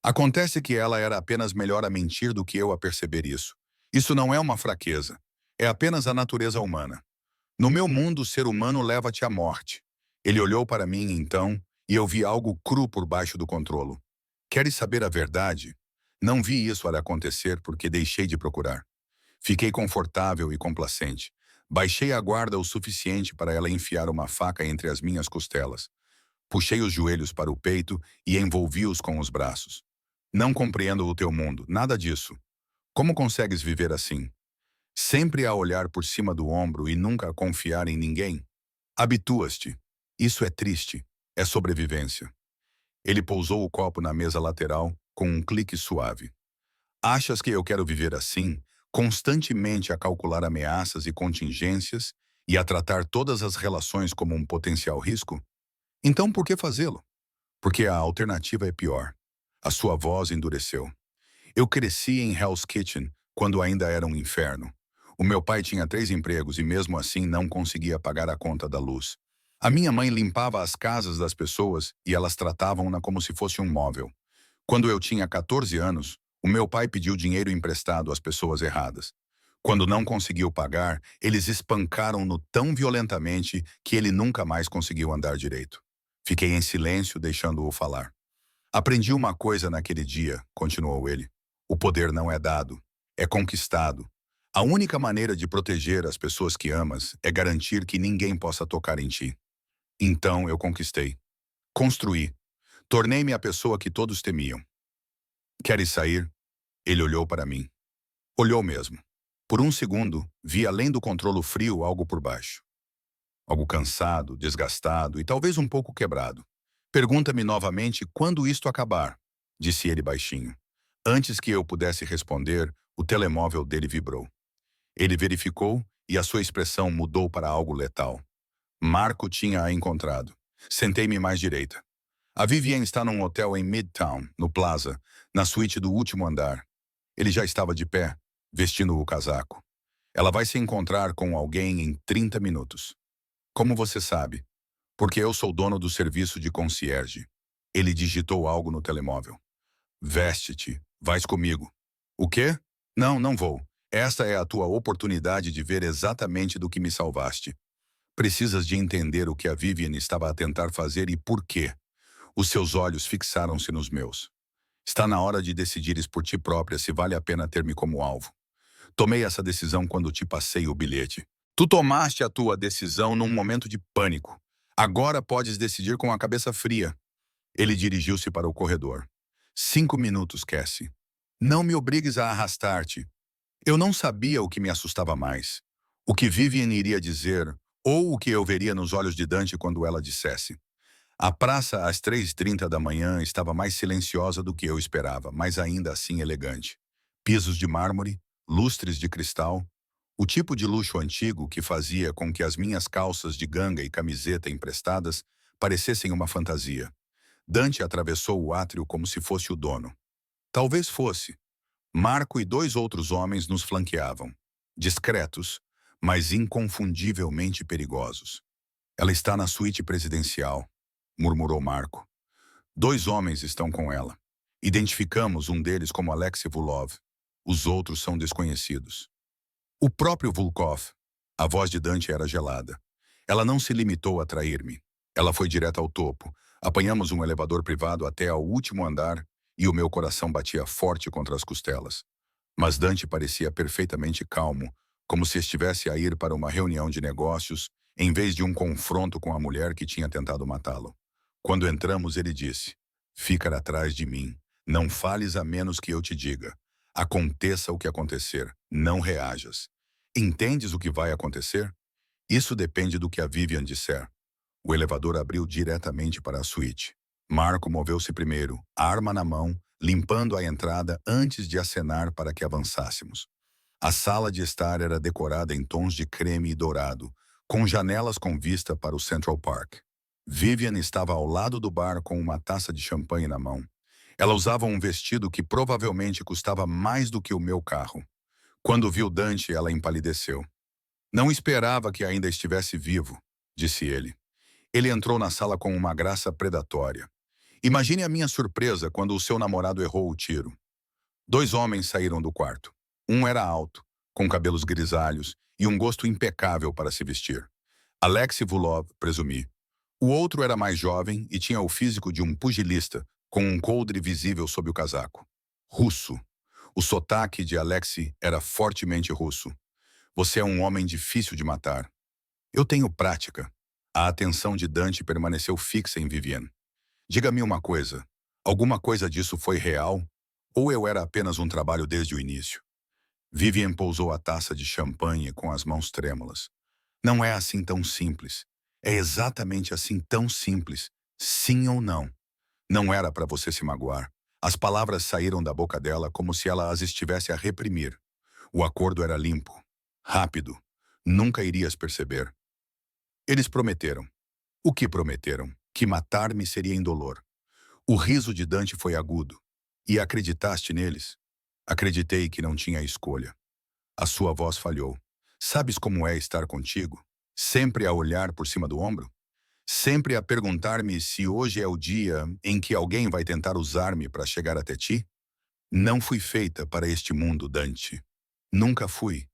Acontece que ela era apenas melhor a mentir do que eu a perceber isso. Isso não é uma fraqueza. É apenas a natureza humana. No meu mundo, o ser humano leva-te à morte. Ele olhou para mim, então, e eu vi algo cru por baixo do controlo. Queres saber a verdade? Não vi isso acontecer porque deixei de procurar. Fiquei confortável e complacente. Baixei a guarda o suficiente para ela enfiar uma faca entre as minhas costelas. Puxei os joelhos para o peito e envolvi-os com os braços. Não compreendo o teu mundo, nada disso. Como consegues viver assim? Sempre a olhar por cima do ombro e nunca a confiar em ninguém? Habituas-te. Isso é triste. É sobrevivência. Ele pousou o copo na mesa lateral com um clique suave. Achas que eu quero viver assim, constantemente a calcular ameaças e contingências e a tratar todas as relações como um potencial risco? Então por que fazê-lo? Porque a alternativa é pior. A sua voz endureceu. Eu cresci em Hell's Kitchen quando ainda era um inferno. O meu pai tinha 3 empregos e mesmo assim não conseguia pagar a conta da luz. A minha mãe limpava as casas das pessoas e elas tratavam-na como se fosse um móvel. Quando eu tinha 14 anos, o meu pai pediu dinheiro emprestado às pessoas erradas. Quando não conseguiu pagar, eles espancaram-no tão violentamente que ele nunca mais conseguiu andar direito. Fiquei em silêncio, deixando-o falar. Aprendi uma coisa naquele dia, continuou ele. O poder não é dado, é conquistado. A única maneira de proteger as pessoas que amas é garantir que ninguém possa tocar em ti. Então eu conquistei. Construí. Tornei-me a pessoa que todos temiam. Queres sair? Ele olhou para mim. Olhou mesmo. Por um segundo, vi além do controlo frio algo por baixo. Algo cansado, desgastado e talvez um pouco quebrado. Pergunta-me novamente quando isto acabar, disse ele baixinho. Antes que eu pudesse responder, o telemóvel dele vibrou. Ele verificou e a sua expressão mudou para algo letal. Marco tinha a encontrado. Sentei-me mais direita. A Vivian está num hotel em Midtown, no Plaza, na suíte do último andar. Ele já estava de pé, vestindo o casaco. Ela vai se encontrar com alguém em 30 minutos. Como você sabe? Porque eu sou dono do serviço de concierge. Ele digitou algo no telemóvel. Veste-te, vais comigo. O quê? Não, não vou. Esta é a tua oportunidade de ver exatamente do que me salvaste. Precisas de entender o que a Vivian estava a tentar fazer e por quê. Os seus olhos fixaram-se nos meus. Está na hora de decidires por ti própria se vale a pena ter-me como alvo. Tomei essa decisão quando te passei o bilhete. Tu tomaste a tua decisão num momento de pânico. Agora podes decidir com a cabeça fria. Ele dirigiu-se para o corredor. 5 minutos, Cassie. Não me obrigues a arrastar-te. Eu não sabia o que me assustava mais. O que Vivian iria dizer, ou o que eu veria nos olhos de Dante quando ela dissesse. A praça, às 3h30 da manhã, estava mais silenciosa do que eu esperava, mas ainda assim elegante. Pisos de mármore, lustres de cristal, o tipo de luxo antigo que fazia com que as minhas calças de ganga e camiseta emprestadas parecessem uma fantasia. Dante atravessou o átrio como se fosse o dono. Talvez fosse. Marco e 2 outros homens nos flanqueavam. Discretos, mas inconfundivelmente perigosos. Ela está na suíte presidencial, murmurou Marco. 2 homens estão com ela. Identificamos um deles como Alexei Vulov. Os outros são desconhecidos. O próprio Volkov. A voz de Dante era gelada. Ela não se limitou a trair-me. Ela foi direto ao topo. Apanhamos um elevador privado até ao último andar e o meu coração batia forte contra as costelas. Mas Dante parecia perfeitamente calmo, como se estivesse a ir para uma reunião de negócios, em vez de um confronto com a mulher que tinha tentado matá-lo. Quando entramos, ele disse, fica atrás de mim. Não fales a menos que eu te diga. Aconteça o que acontecer, não reajas. Entendes o que vai acontecer? Isso depende do que a Vivian disser. O elevador abriu diretamente para a suíte. Marco moveu-se primeiro, arma na mão, limpando a entrada antes de acenar para que avançássemos. A sala de estar era decorada em tons de creme e dourado, com janelas com vista para o Central Park. Vivian estava ao lado do bar com uma taça de champanhe na mão. Ela usava um vestido que provavelmente custava mais do que o meu carro. Quando viu Dante, ela empalideceu. Não esperava que ainda estivesse vivo, disse ele. Ele entrou na sala com uma graça predatória. Imagine a minha surpresa quando o seu namorado errou o tiro. Dois homens saíram do quarto. Um era alto, com cabelos grisalhos e um gosto impecável para se vestir. Alexei Vulov, presumi. O outro era mais jovem e tinha o físico de um pugilista, com um coldre visível sob o casaco. Russo. O sotaque de Alexei era fortemente russo. Você é um homem difícil de matar. Eu tenho prática. A atenção de Dante permaneceu fixa em Viviane. Diga-me uma coisa. Alguma coisa disso foi real? Ou eu era apenas um trabalho desde o início? Vivian pousou a taça de champanhe com as mãos trêmulas. Não é assim tão simples. É exatamente assim tão simples. Sim ou não. Não era para você se magoar. As palavras saíram da boca dela como se ela as estivesse a reprimir. O acordo era limpo. Rápido. Nunca irias perceber. Eles prometeram. O que prometeram? Que matar-me seria indolor. O riso de Dante foi agudo. E acreditaste neles? Acreditei que não tinha escolha. A sua voz falhou. Sabes como é estar contigo? Sempre a olhar por cima do ombro? Sempre a perguntar-me se hoje é o dia em que alguém vai tentar usar-me para chegar até ti? Não fui feita para este mundo, Dante. Nunca fui.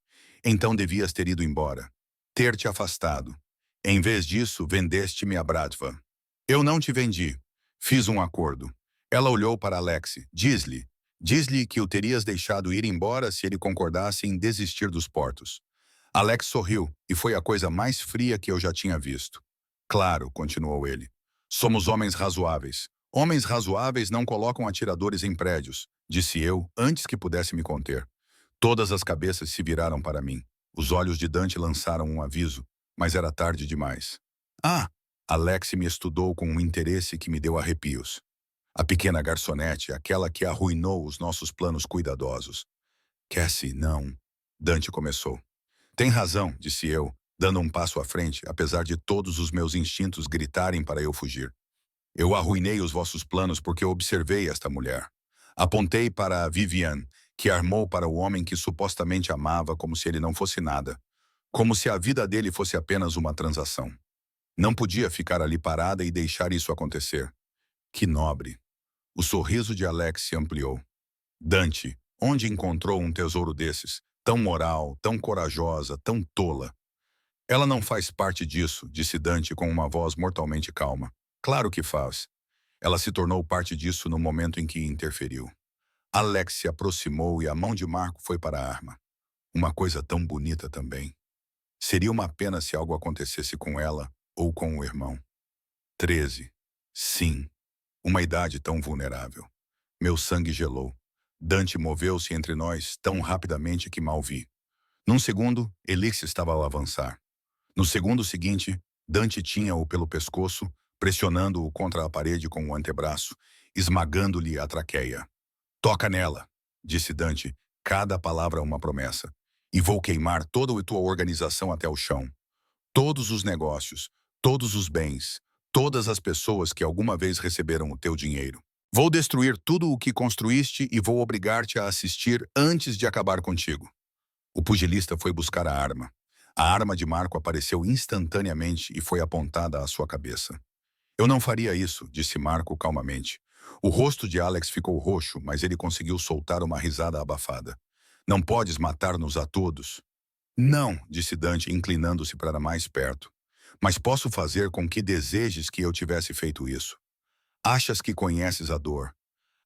Então devias ter ido embora. Ter te afastado. Em vez disso, vendeste-me a Bratva. Eu não te vendi. Fiz um acordo. Ela olhou para Alexei. Diz-lhe que o terias deixado ir embora se ele concordasse em desistir dos portos. Alex sorriu, e foi a coisa mais fria que eu já tinha visto. Claro, continuou ele. Somos homens razoáveis. Homens razoáveis não colocam atiradores em prédios, disse eu, antes que pudesse me conter. Todas as cabeças se viraram para mim. Os olhos de Dante lançaram um aviso, mas era tarde demais. Ah! Alex me estudou com um interesse que me deu arrepios. A pequena garçonete, aquela que arruinou os nossos planos cuidadosos. Cassie, não. Dante começou. Tem razão, disse eu, dando um passo à frente, apesar de todos os meus instintos gritarem para eu fugir. Eu arruinei os vossos planos porque observei esta mulher. Apontei para a Viviane, que armou para o homem que supostamente amava como se ele não fosse nada. Como se a vida dele fosse apenas uma transação. Não podia ficar ali parada e deixar isso acontecer. Que nobre. O sorriso de Alex se ampliou. Dante, onde encontrou um tesouro desses? Tão moral, tão corajosa, tão tola. Ela não faz parte disso, disse Dante com uma voz mortalmente calma. Claro que faz. Ela se tornou parte disso no momento em que interferiu. Alex se aproximou e a mão de Marco foi para a arma. Uma coisa tão bonita também. Seria uma pena se algo acontecesse com ela ou com o irmão. 13. Sim. Uma idade tão vulnerável. Meu sangue gelou. Dante moveu-se entre nós tão rapidamente que mal vi. Num segundo, Elixir estava a avançar. No segundo seguinte, Dante tinha-o pelo pescoço, pressionando-o contra a parede com o antebraço, esmagando-lhe a traqueia. Toca nela, disse Dante, cada palavra uma promessa. E vou queimar toda a tua organização até o chão. Todos os negócios, todos os bens, todas as pessoas que alguma vez receberam o teu dinheiro. Vou destruir tudo o que construíste e vou obrigar-te a assistir antes de acabar contigo. O pugilista foi buscar a arma. A arma de Marco apareceu instantaneamente e foi apontada à sua cabeça. Eu não faria isso, disse Marco calmamente. O rosto de Alex ficou roxo, mas ele conseguiu soltar uma risada abafada. Não podes matar-nos a todos. Não, disse Dante, inclinando-se para mais perto. Mas posso fazer com que desejes que eu tivesse feito isso. Achas que conheces a dor.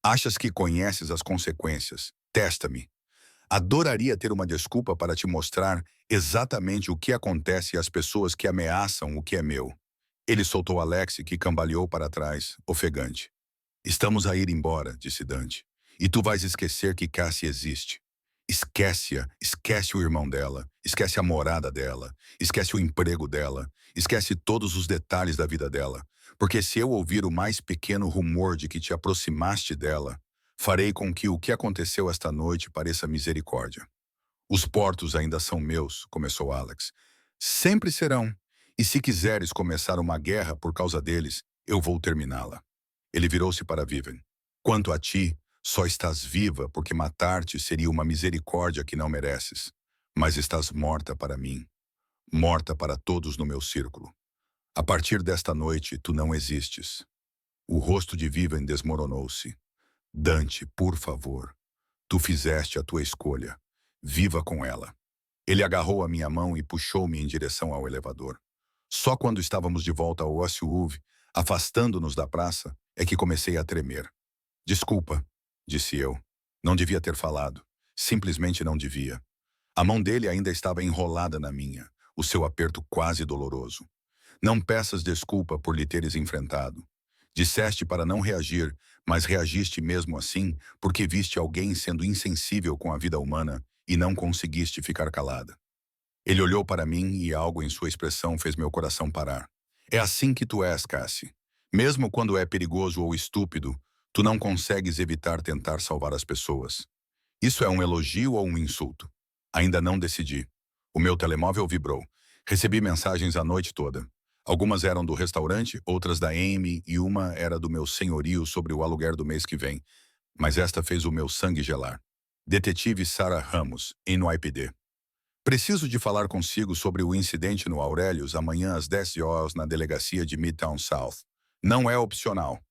Achas que conheces as consequências. Testa-me. Adoraria ter uma desculpa para te mostrar exatamente o que acontece às pessoas que ameaçam o que é meu. Ele soltou Alex, que cambaleou para trás, ofegante. Estamos a ir embora, disse Dante. E tu vais esquecer que Cassie existe. Esquece-a, esquece o irmão dela, esquece a morada dela, esquece o emprego dela, esquece todos os detalhes da vida dela. Porque se eu ouvir o mais pequeno rumor de que te aproximaste dela, farei com que o que aconteceu esta noite pareça misericórdia. Os portos ainda são meus, começou Alex. Sempre serão. E se quiseres começar uma guerra por causa deles, eu vou terminá-la. Ele virou-se para Vivian. Quanto a ti, só estás viva porque matar-te seria uma misericórdia que não mereces. Mas estás morta para mim, morta para todos no meu círculo. A partir desta noite, tu não existes. O rosto de Vivian desmoronou-se. Dante, por favor, tu fizeste a tua escolha. Viva com ela. Ele agarrou a minha mão e puxou-me em direção ao elevador. Só quando estávamos de volta ao SUV, afastando-nos da praça, é que comecei a tremer. Desculpa, disse eu. Não devia ter falado. Simplesmente não devia. A mão dele ainda estava enrolada na minha, o seu aperto quase doloroso. Não peças desculpa por lhe teres enfrentado. Disseste para não reagir, mas reagiste mesmo assim porque viste alguém sendo insensível com a vida humana e não conseguiste ficar calada. Ele olhou para mim e algo em sua expressão fez meu coração parar. É assim que tu és, Cassie. Mesmo quando é perigoso ou estúpido, tu não consegues evitar tentar salvar as pessoas. Isso é um elogio ou um insulto? Ainda não decidi. O meu telemóvel vibrou. Recebi mensagens a noite toda. Algumas eram do restaurante, outras da Amy e uma era do meu senhorio sobre o aluguer do mês que vem. Mas esta fez o meu sangue gelar. Detetive Sarah Ramos, NYPD. Preciso de falar consigo sobre o incidente no Aurelius amanhã às 10 horas na delegacia de Midtown South. Não é opcional.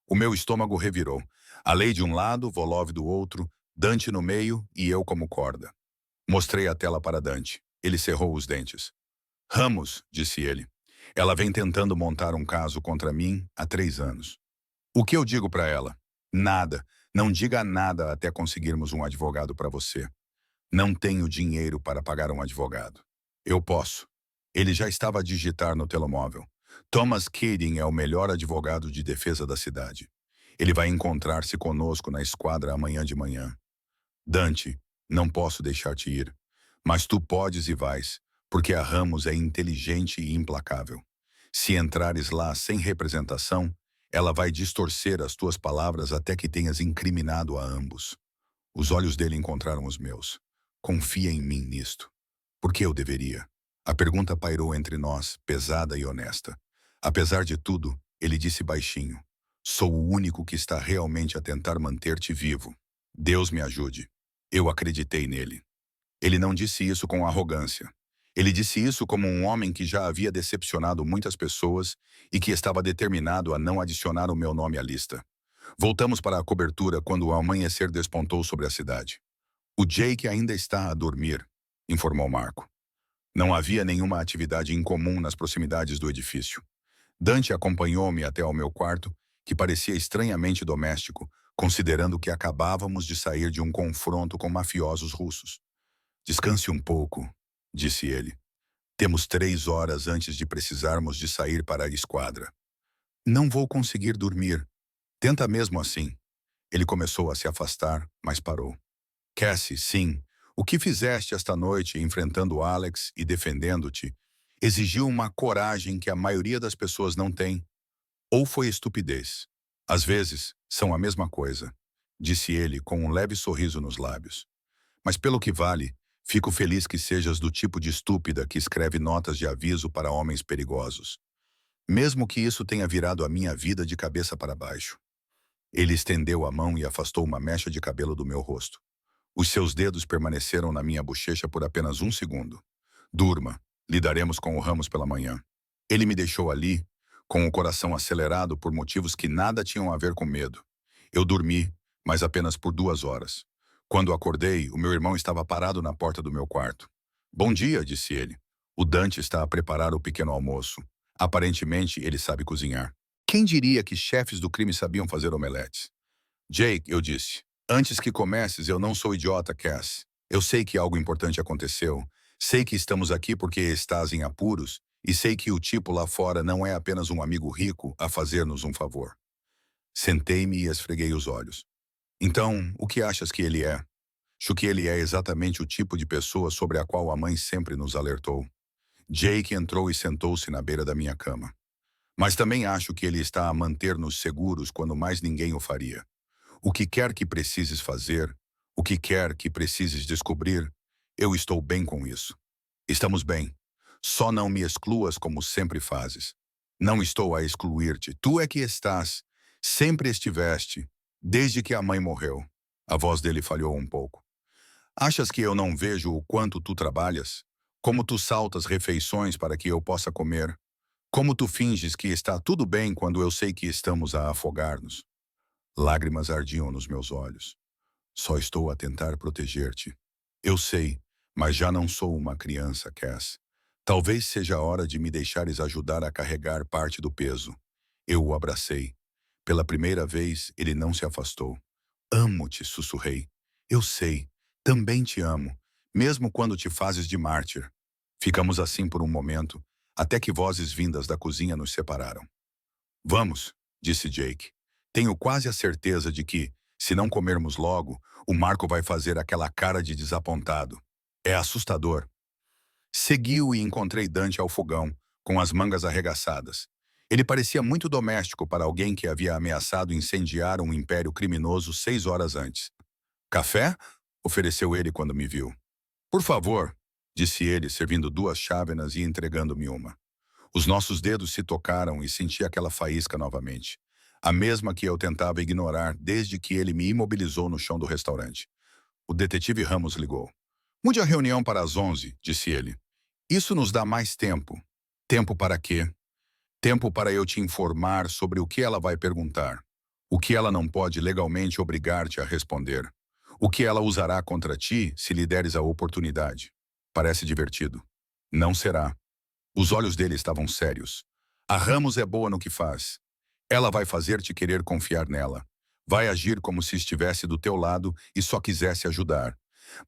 O meu estômago revirou. A lei de um lado, Volov do outro, Dante no meio e eu como corda. Mostrei a tela para Dante. Ele cerrou os dentes. Ramos, disse ele. Ela vem tentando montar um caso contra mim há 3 anos. O que eu digo para ela? Nada. Não diga nada até conseguirmos um advogado para você. Não tenho dinheiro para pagar um advogado. Eu posso. Ele já estava a digitar no telemóvel. Thomas Keating é o melhor advogado de defesa da cidade. Ele vai encontrar-se conosco na esquadra amanhã de manhã. Dante, não posso deixar-te ir. Mas tu podes e vais, porque a Ramos é inteligente e implacável. Se entrares lá sem representação, ela vai distorcer as tuas palavras até que tenhas incriminado a ambos. Os olhos dele encontraram os meus. Confia em mim nisto. Por que eu deveria? A pergunta pairou entre nós, pesada e honesta. Apesar de tudo, ele disse baixinho. Sou o único que está realmente a tentar manter-te vivo. Deus me ajude. Eu acreditei nele. Ele não disse isso com arrogância. Ele disse isso como um homem que já havia decepcionado muitas pessoas e que estava determinado a não adicionar o meu nome à lista. Voltamos para a cobertura quando o amanhecer despontou sobre a cidade. O Jake ainda está a dormir, informou Marco. Não havia nenhuma atividade incomum nas proximidades do edifício. Dante acompanhou-me até ao meu quarto, que parecia estranhamente doméstico, considerando que acabávamos de sair de um confronto com mafiosos russos. Descanse um pouco, disse ele. Temos 3 horas antes de precisarmos de sair para a esquadra. Não vou conseguir dormir. Tenta mesmo assim. Ele começou a se afastar, mas parou. Cassie, sim, o que fizeste esta noite enfrentando Alex e defendendo-te exigiu uma coragem que a maioria das pessoas não tem. Ou foi estupidez. Às vezes, são a mesma coisa, disse ele com um leve sorriso nos lábios. Mas pelo que vale, fico feliz que sejas do tipo de estúpida que escreve notas de aviso para homens perigosos. Mesmo que isso tenha virado a minha vida de cabeça para baixo. Ele estendeu a mão e afastou uma mecha de cabelo do meu rosto. Os seus dedos permaneceram na minha bochecha por apenas 1 segundo. Durma, lidaremos com o Ramos pela manhã. Ele me deixou ali, com o coração acelerado por motivos que nada tinham a ver com medo. Eu dormi, mas apenas por 2 horas. Quando acordei, o meu irmão estava parado na porta do meu quarto. Bom dia, disse ele. O Dante está a preparar o pequeno almoço. Aparentemente, ele sabe cozinhar. Quem diria que chefes do crime sabiam fazer omeletes? Jake, eu disse. Antes que comeces, eu não sou idiota, Cass. Eu sei que algo importante aconteceu. Sei que estamos aqui porque estás em apuros. E sei que o tipo lá fora não é apenas um amigo rico a fazer-nos um favor. Sentei-me e esfreguei os olhos. Então, o que achas que ele é? Acho que ele é exatamente o tipo de pessoa sobre a qual a mãe sempre nos alertou. Jake entrou e sentou-se na beira da minha cama. Mas também acho que ele está a manter-nos seguros quando mais ninguém o faria. O que quer que precises fazer, o que quer que precises descobrir, Eu estou bem com isso. Estamos bem. Só não me excluas como sempre fazes. Não estou a excluir-te. Tu é que estás. Sempre estiveste. Desde que a mãe morreu. A voz dele falhou um pouco. Achas que eu não vejo o quanto tu trabalhas? Como tu saltas refeições para que eu possa comer? Como tu finges que está tudo bem quando eu sei que estamos a afogar-nos? Lágrimas ardiam nos meus olhos. Só estou a tentar proteger-te. Eu sei, mas já não sou uma criança, Cass. Talvez seja a hora de me deixares ajudar a carregar parte do peso. Eu o abracei. Pela primeira vez, ele não se afastou. Amo-te, sussurrei. Eu sei, também te amo, mesmo quando te fazes de mártir. Ficamos assim por um momento, até que vozes vindas da cozinha nos separaram. Vamos, disse Jake. Tenho quase a certeza de que, se não comermos logo, o Marco vai fazer aquela cara de desapontado. É assustador. Seguiu e encontrei Dante ao fogão, com as mangas arregaçadas. Ele parecia muito doméstico para alguém que havia ameaçado incendiar um império criminoso 6 horas antes. Café? Ofereceu ele quando me viu. Por favor, disse ele, servindo 2 chávenas e entregando-me uma. Os nossos dedos se tocaram e senti aquela faísca novamente. A mesma que eu tentava ignorar desde que ele me imobilizou no chão do restaurante. O detetive Ramos ligou. Mude a reunião para as 11, disse ele. Isso nos dá mais tempo. Tempo para quê? Tempo para eu te informar sobre o que ela vai perguntar. O que ela não pode legalmente obrigar-te a responder. O que ela usará contra ti se lhe deres a oportunidade. Parece divertido. Não será. Os olhos dele estavam sérios. A Ramos é boa no que faz. Ela vai fazer-te querer confiar nela. Vai agir como se estivesse do teu lado e só quisesse ajudar.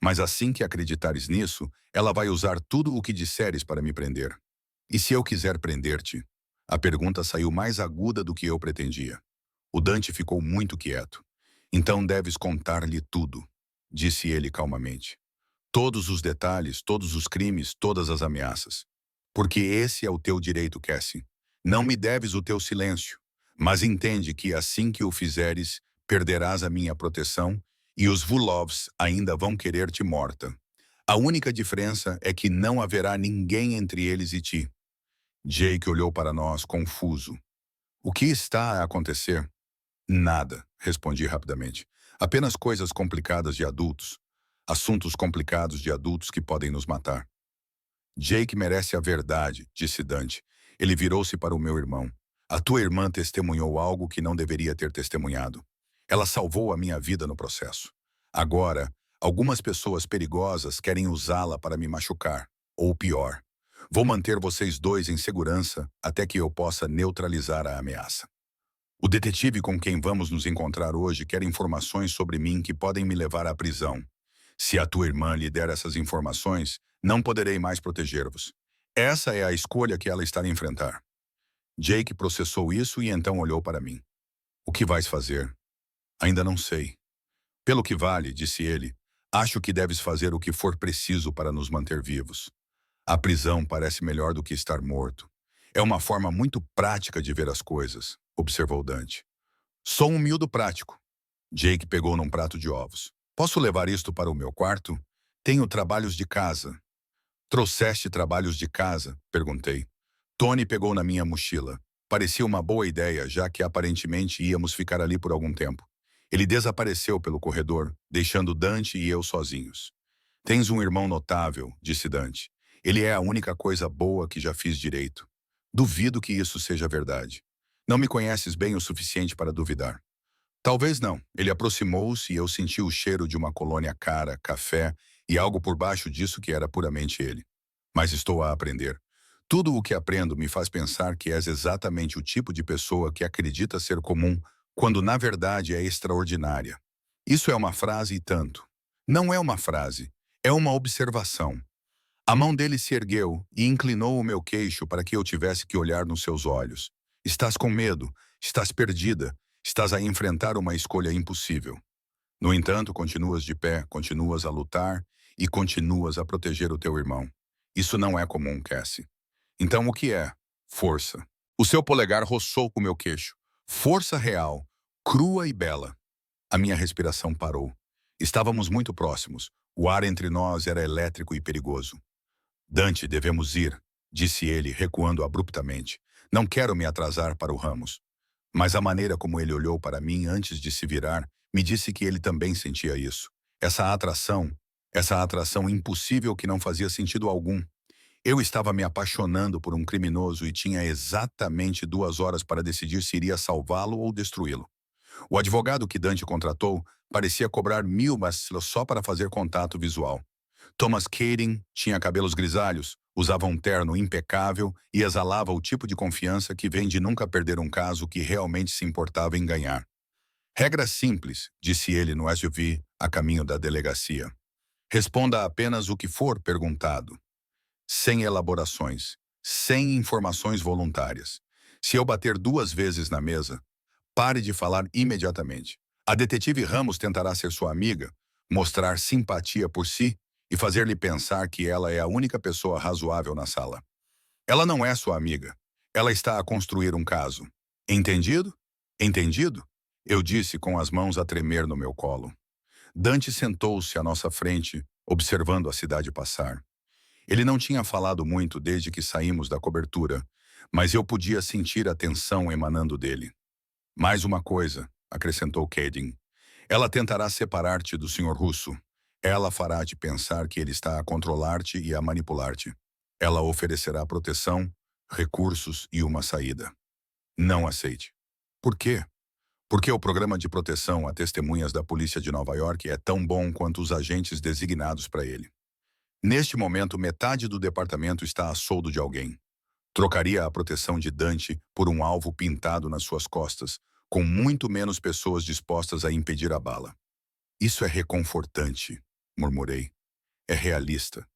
Mas assim que acreditares nisso, ela vai usar tudo o que disseres para me prender. E se eu quiser prender-te? A pergunta saiu mais aguda do que eu pretendia. O Dante ficou muito quieto. Então deves contar-lhe tudo, disse ele calmamente. Todos os detalhes, todos os crimes, todas as ameaças. Porque esse é o teu direito, Cassie. Não me deves o teu silêncio, mas entende que assim que o fizeres, perderás a minha proteção e os Vulovs ainda vão querer-te morta. A única diferença é que não haverá ninguém entre eles e ti. Jake olhou para nós, confuso. O que está a acontecer? Nada, respondi rapidamente. Apenas coisas complicadas de adultos. Assuntos complicados de adultos que podem nos matar. Jake merece a verdade, disse Dante. Ele virou-se para o meu irmão. A tua irmã testemunhou algo que não deveria ter testemunhado. Ela salvou a minha vida no processo. Agora, algumas pessoas perigosas querem usá-la para me machucar. Ou pior, vou manter vocês dois em segurança até que eu possa neutralizar a ameaça. O detetive com quem vamos nos encontrar hoje quer informações sobre mim que podem me levar à prisão. Se a tua irmã lhe der essas informações, não poderei mais proteger-vos. Essa é a escolha que ela está a enfrentar. Jake processou isso e então olhou para mim. O que vais fazer? Ainda não sei. Pelo que vale, disse ele, acho que deves fazer o que for preciso para nos manter vivos. A prisão parece melhor do que estar morto. É uma forma muito prática de ver as coisas, observou Dante. Sou um miúdo prático. Jake pegou num prato de ovos. Posso levar isto para o meu quarto? Tenho trabalhos de casa. Trouxeste trabalhos de casa? Perguntei. Tony pegou na minha mochila. Parecia uma boa ideia, já que aparentemente íamos ficar ali por algum tempo. Ele desapareceu pelo corredor, deixando Dante e eu sozinhos. Tens um irmão notável, disse Dante. Ele é a única coisa boa que já fiz direito. Duvido que isso seja verdade. Não me conheces bem o suficiente para duvidar. Talvez não. Ele aproximou-se e eu senti o cheiro de uma colônia cara, café e algo por baixo disso que era puramente ele. Mas estou a aprender. Tudo o que aprendo me faz pensar que és exatamente o tipo de pessoa que acredita ser comum, quando na verdade é extraordinária. Isso é uma frase e tanto. Não é uma frase, é uma observação. A mão dele se ergueu e inclinou o meu queixo para que eu tivesse que olhar nos seus olhos. Estás com medo, estás perdida, estás a enfrentar uma escolha impossível. No entanto, continuas de pé, continuas a lutar e continuas a proteger o teu irmão. Isso não é comum, Cassie. Então o que é? Força. O seu polegar roçou com o meu queixo. Força real, crua e bela. A minha respiração parou. Estávamos muito próximos. O ar entre nós era elétrico e perigoso. Dante, devemos ir, disse ele, recuando abruptamente. Não quero me atrasar para o Ramos. Mas a maneira como ele olhou para mim antes de se virar, me disse que ele também sentia isso. Essa atração impossível que não fazia sentido algum. Eu estava me apaixonando por um criminoso e tinha exatamente 2 horas para decidir se iria salvá-lo ou destruí-lo. O advogado que Dante contratou parecia cobrar 1000 só para fazer contato visual. Thomas Keating tinha cabelos grisalhos, usava um terno impecável e exalava o tipo de confiança que vem de nunca perder um caso que realmente se importava em ganhar. Regra simples, disse ele no SUV a caminho da delegacia. Responda apenas o que for perguntado. Sem elaborações, sem informações voluntárias. Se eu bater 2 vezes na mesa, pare de falar imediatamente. A detetive Ramos tentará ser sua amiga, mostrar simpatia por si e fazer-lhe pensar que ela é a única pessoa razoável na sala. Ela não é sua amiga. Ela está a construir um caso. Entendido? Entendido? Eu disse com as mãos a tremer no meu colo. Dante sentou-se à nossa frente, observando a cidade passar. Ele não tinha falado muito desde que saímos da cobertura, mas eu podia sentir a tensão emanando dele. Mais uma coisa, acrescentou Keating. Ela tentará separar-te do Sr. Russo. Ela fará-te pensar que ele está a controlar-te e a manipular-te. Ela oferecerá proteção, recursos e uma saída. Não aceite. Por quê? Porque o programa de proteção a testemunhas da polícia de Nova York é tão bom quanto os agentes designados para ele. Neste momento, metade do departamento está a soldo de alguém. Trocaria a proteção de Dante por um alvo pintado nas suas costas, com muito menos pessoas dispostas a impedir a bala. Isso é reconfortante, murmurei. É realista.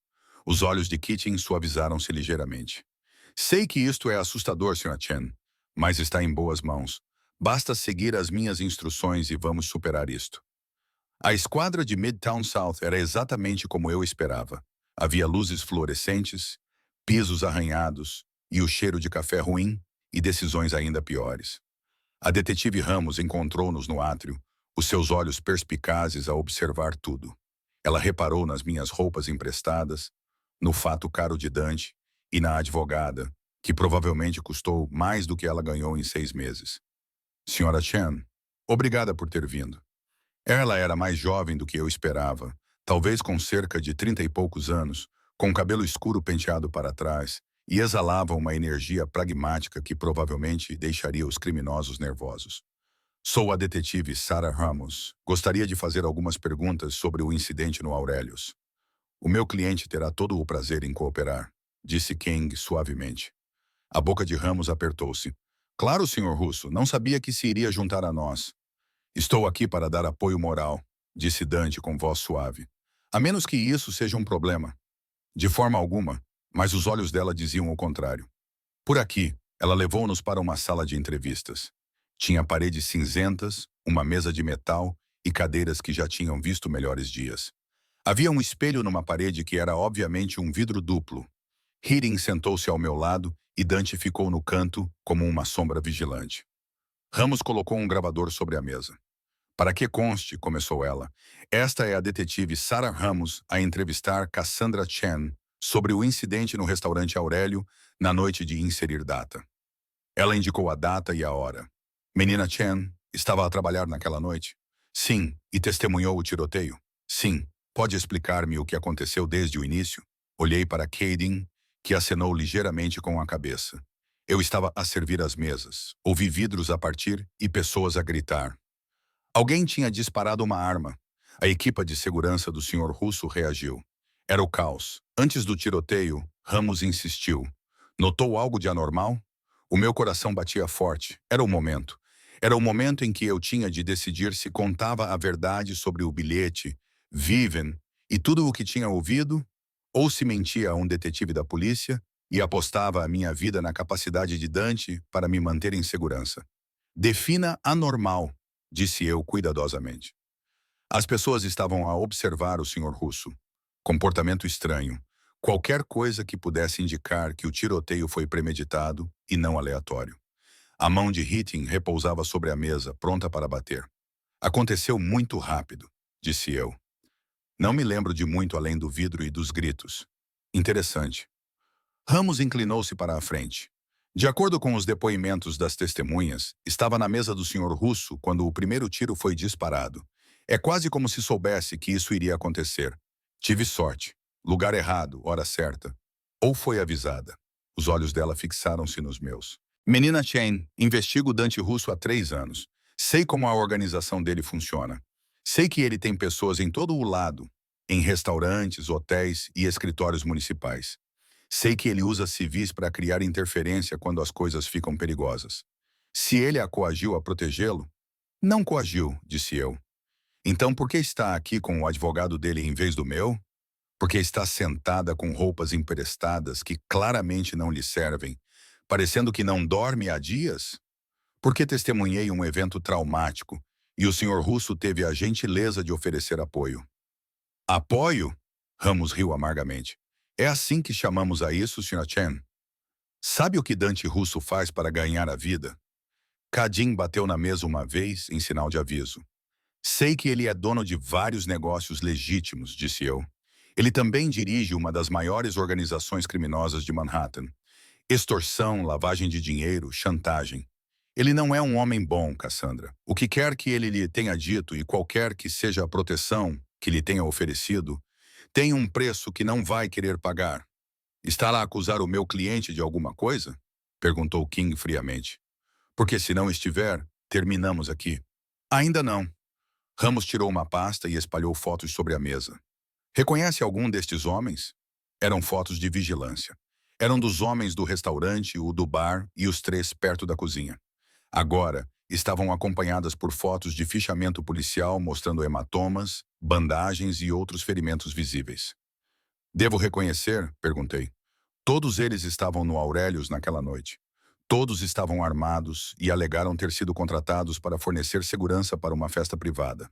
Os olhos de Keating suavizaram-se ligeiramente. Sei que isto é assustador, Sr. Chen, mas está em boas mãos. Basta seguir as minhas instruções e vamos superar isto. A esquadra de Midtown South era exatamente como eu esperava. Havia luzes fluorescentes, pisos arranhados e o cheiro de café ruim e decisões ainda piores. A detetive Ramos encontrou-nos no átrio, os seus olhos perspicazes a observar tudo. Ela reparou nas minhas roupas emprestadas, no fato caro de Dante e na advogada, que provavelmente custou mais do que ela ganhou em 6 meses. Senhora Chen, obrigada por ter vindo. Ela era mais jovem do que eu esperava, talvez com cerca de 30 e poucos anos, com cabelo escuro penteado para trás, e exalava uma energia pragmática que provavelmente deixaria os criminosos nervosos. Sou a detetive Sarah Ramos. Gostaria de fazer algumas perguntas sobre o incidente no Aurelius. O meu cliente terá todo o prazer em cooperar, disse Kang suavemente. A boca de Ramos apertou-se. Claro, Sr. Russo, não sabia que se iria juntar a nós. Estou aqui para dar apoio moral, disse Dante com voz suave. A menos que isso seja um problema. De forma alguma, mas os olhos dela diziam o contrário. Por aqui, ela levou-nos para uma sala de entrevistas. Tinha paredes cinzentas, uma mesa de metal e cadeiras que já tinham visto melhores dias. Havia um espelho numa parede que era obviamente um vidro duplo. Keating sentou-se ao meu lado e Dante ficou no canto como uma sombra vigilante. Ramos colocou um gravador sobre a mesa. Para que conste, começou ela, esta é a detetive Sarah Ramos a entrevistar Cassandra Chen sobre o incidente no restaurante Aurélio na noite de inserir data. Ela indicou a data e a hora. Menina Chen estava a trabalhar naquela noite? Sim. E testemunhou o tiroteio? Sim. Pode explicar-me o que aconteceu desde o início? Olhei para Keating, que acenou ligeiramente com a cabeça. Eu estava a servir as mesas. Ouvi vidros a partir e pessoas a gritar. Alguém tinha disparado uma arma. A equipa de segurança do Sr. Russo reagiu. Era o caos. Antes do tiroteio, Ramos insistiu. Notou algo de anormal? O meu coração batia forte. Era o momento. Era o momento em que eu tinha de decidir se contava a verdade sobre o bilhete, Vivian e tudo o que tinha ouvido, ou se mentia a um detetive da polícia e apostava a minha vida na capacidade de Dante para me manter em segurança. Defina anormal, disse eu cuidadosamente. As pessoas estavam a observar o Sr. Russo. Comportamento estranho. Qualquer coisa que pudesse indicar que o tiroteio foi premeditado e não aleatório. A mão de Keating repousava sobre a mesa, pronta para bater. Aconteceu muito rápido, disse eu. Não me lembro de muito além do vidro e dos gritos. Interessante. Ramos inclinou-se para a frente. De acordo com os depoimentos das testemunhas, estava na mesa do Senhor Russo quando o primeiro tiro foi disparado. É quase como se soubesse que isso iria acontecer. Tive sorte. Lugar errado, hora certa. Ou foi avisada. Os olhos dela fixaram-se nos meus. Menina Chen, investigo Dante Russo há 3 anos. Sei como a organização dele funciona. Sei que ele tem pessoas em todo o lado, em restaurantes, hotéis e escritórios municipais. Sei que ele usa civis para criar interferência quando as coisas ficam perigosas. Se ele a coagiu a protegê-lo, não coagiu, disse eu. Então por que está aqui com o advogado dele em vez do meu? Porque está sentada com roupas emprestadas que claramente não lhe servem, parecendo que não dorme há dias? Porque testemunhei um evento traumático e o senhor Russo teve a gentileza de oferecer apoio. Apoio? Ramos riu amargamente. É assim que chamamos a isso, Sr. Chen? Sabe o que Dante Russo faz para ganhar a vida? Cadin bateu na mesa uma vez em sinal de aviso. Sei que ele é dono de vários negócios legítimos, disse eu. Ele também dirige uma das maiores organizações criminosas de Manhattan. Extorsão, lavagem de dinheiro, chantagem. Ele não é um homem bom, Cassandra. O que quer que ele lhe tenha dito e qualquer que seja a proteção que lhe tenha oferecido, tem um preço que não vai querer pagar. Está a acusar o meu cliente de alguma coisa? Perguntou King friamente. Porque se não estiver, terminamos aqui. Ainda não. Ramos tirou uma pasta e espalhou fotos sobre a mesa. Reconhece algum destes homens? Eram fotos de vigilância. Eram dos homens do restaurante, o do bar e os 3 perto da cozinha. Agora, estavam acompanhadas por fotos de fichamento policial mostrando hematomas, bandagens e outros ferimentos visíveis. Devo reconhecer? Perguntei. Todos eles estavam no Aurelius naquela noite. Todos estavam armados e alegaram ter sido contratados para fornecer segurança para uma festa privada.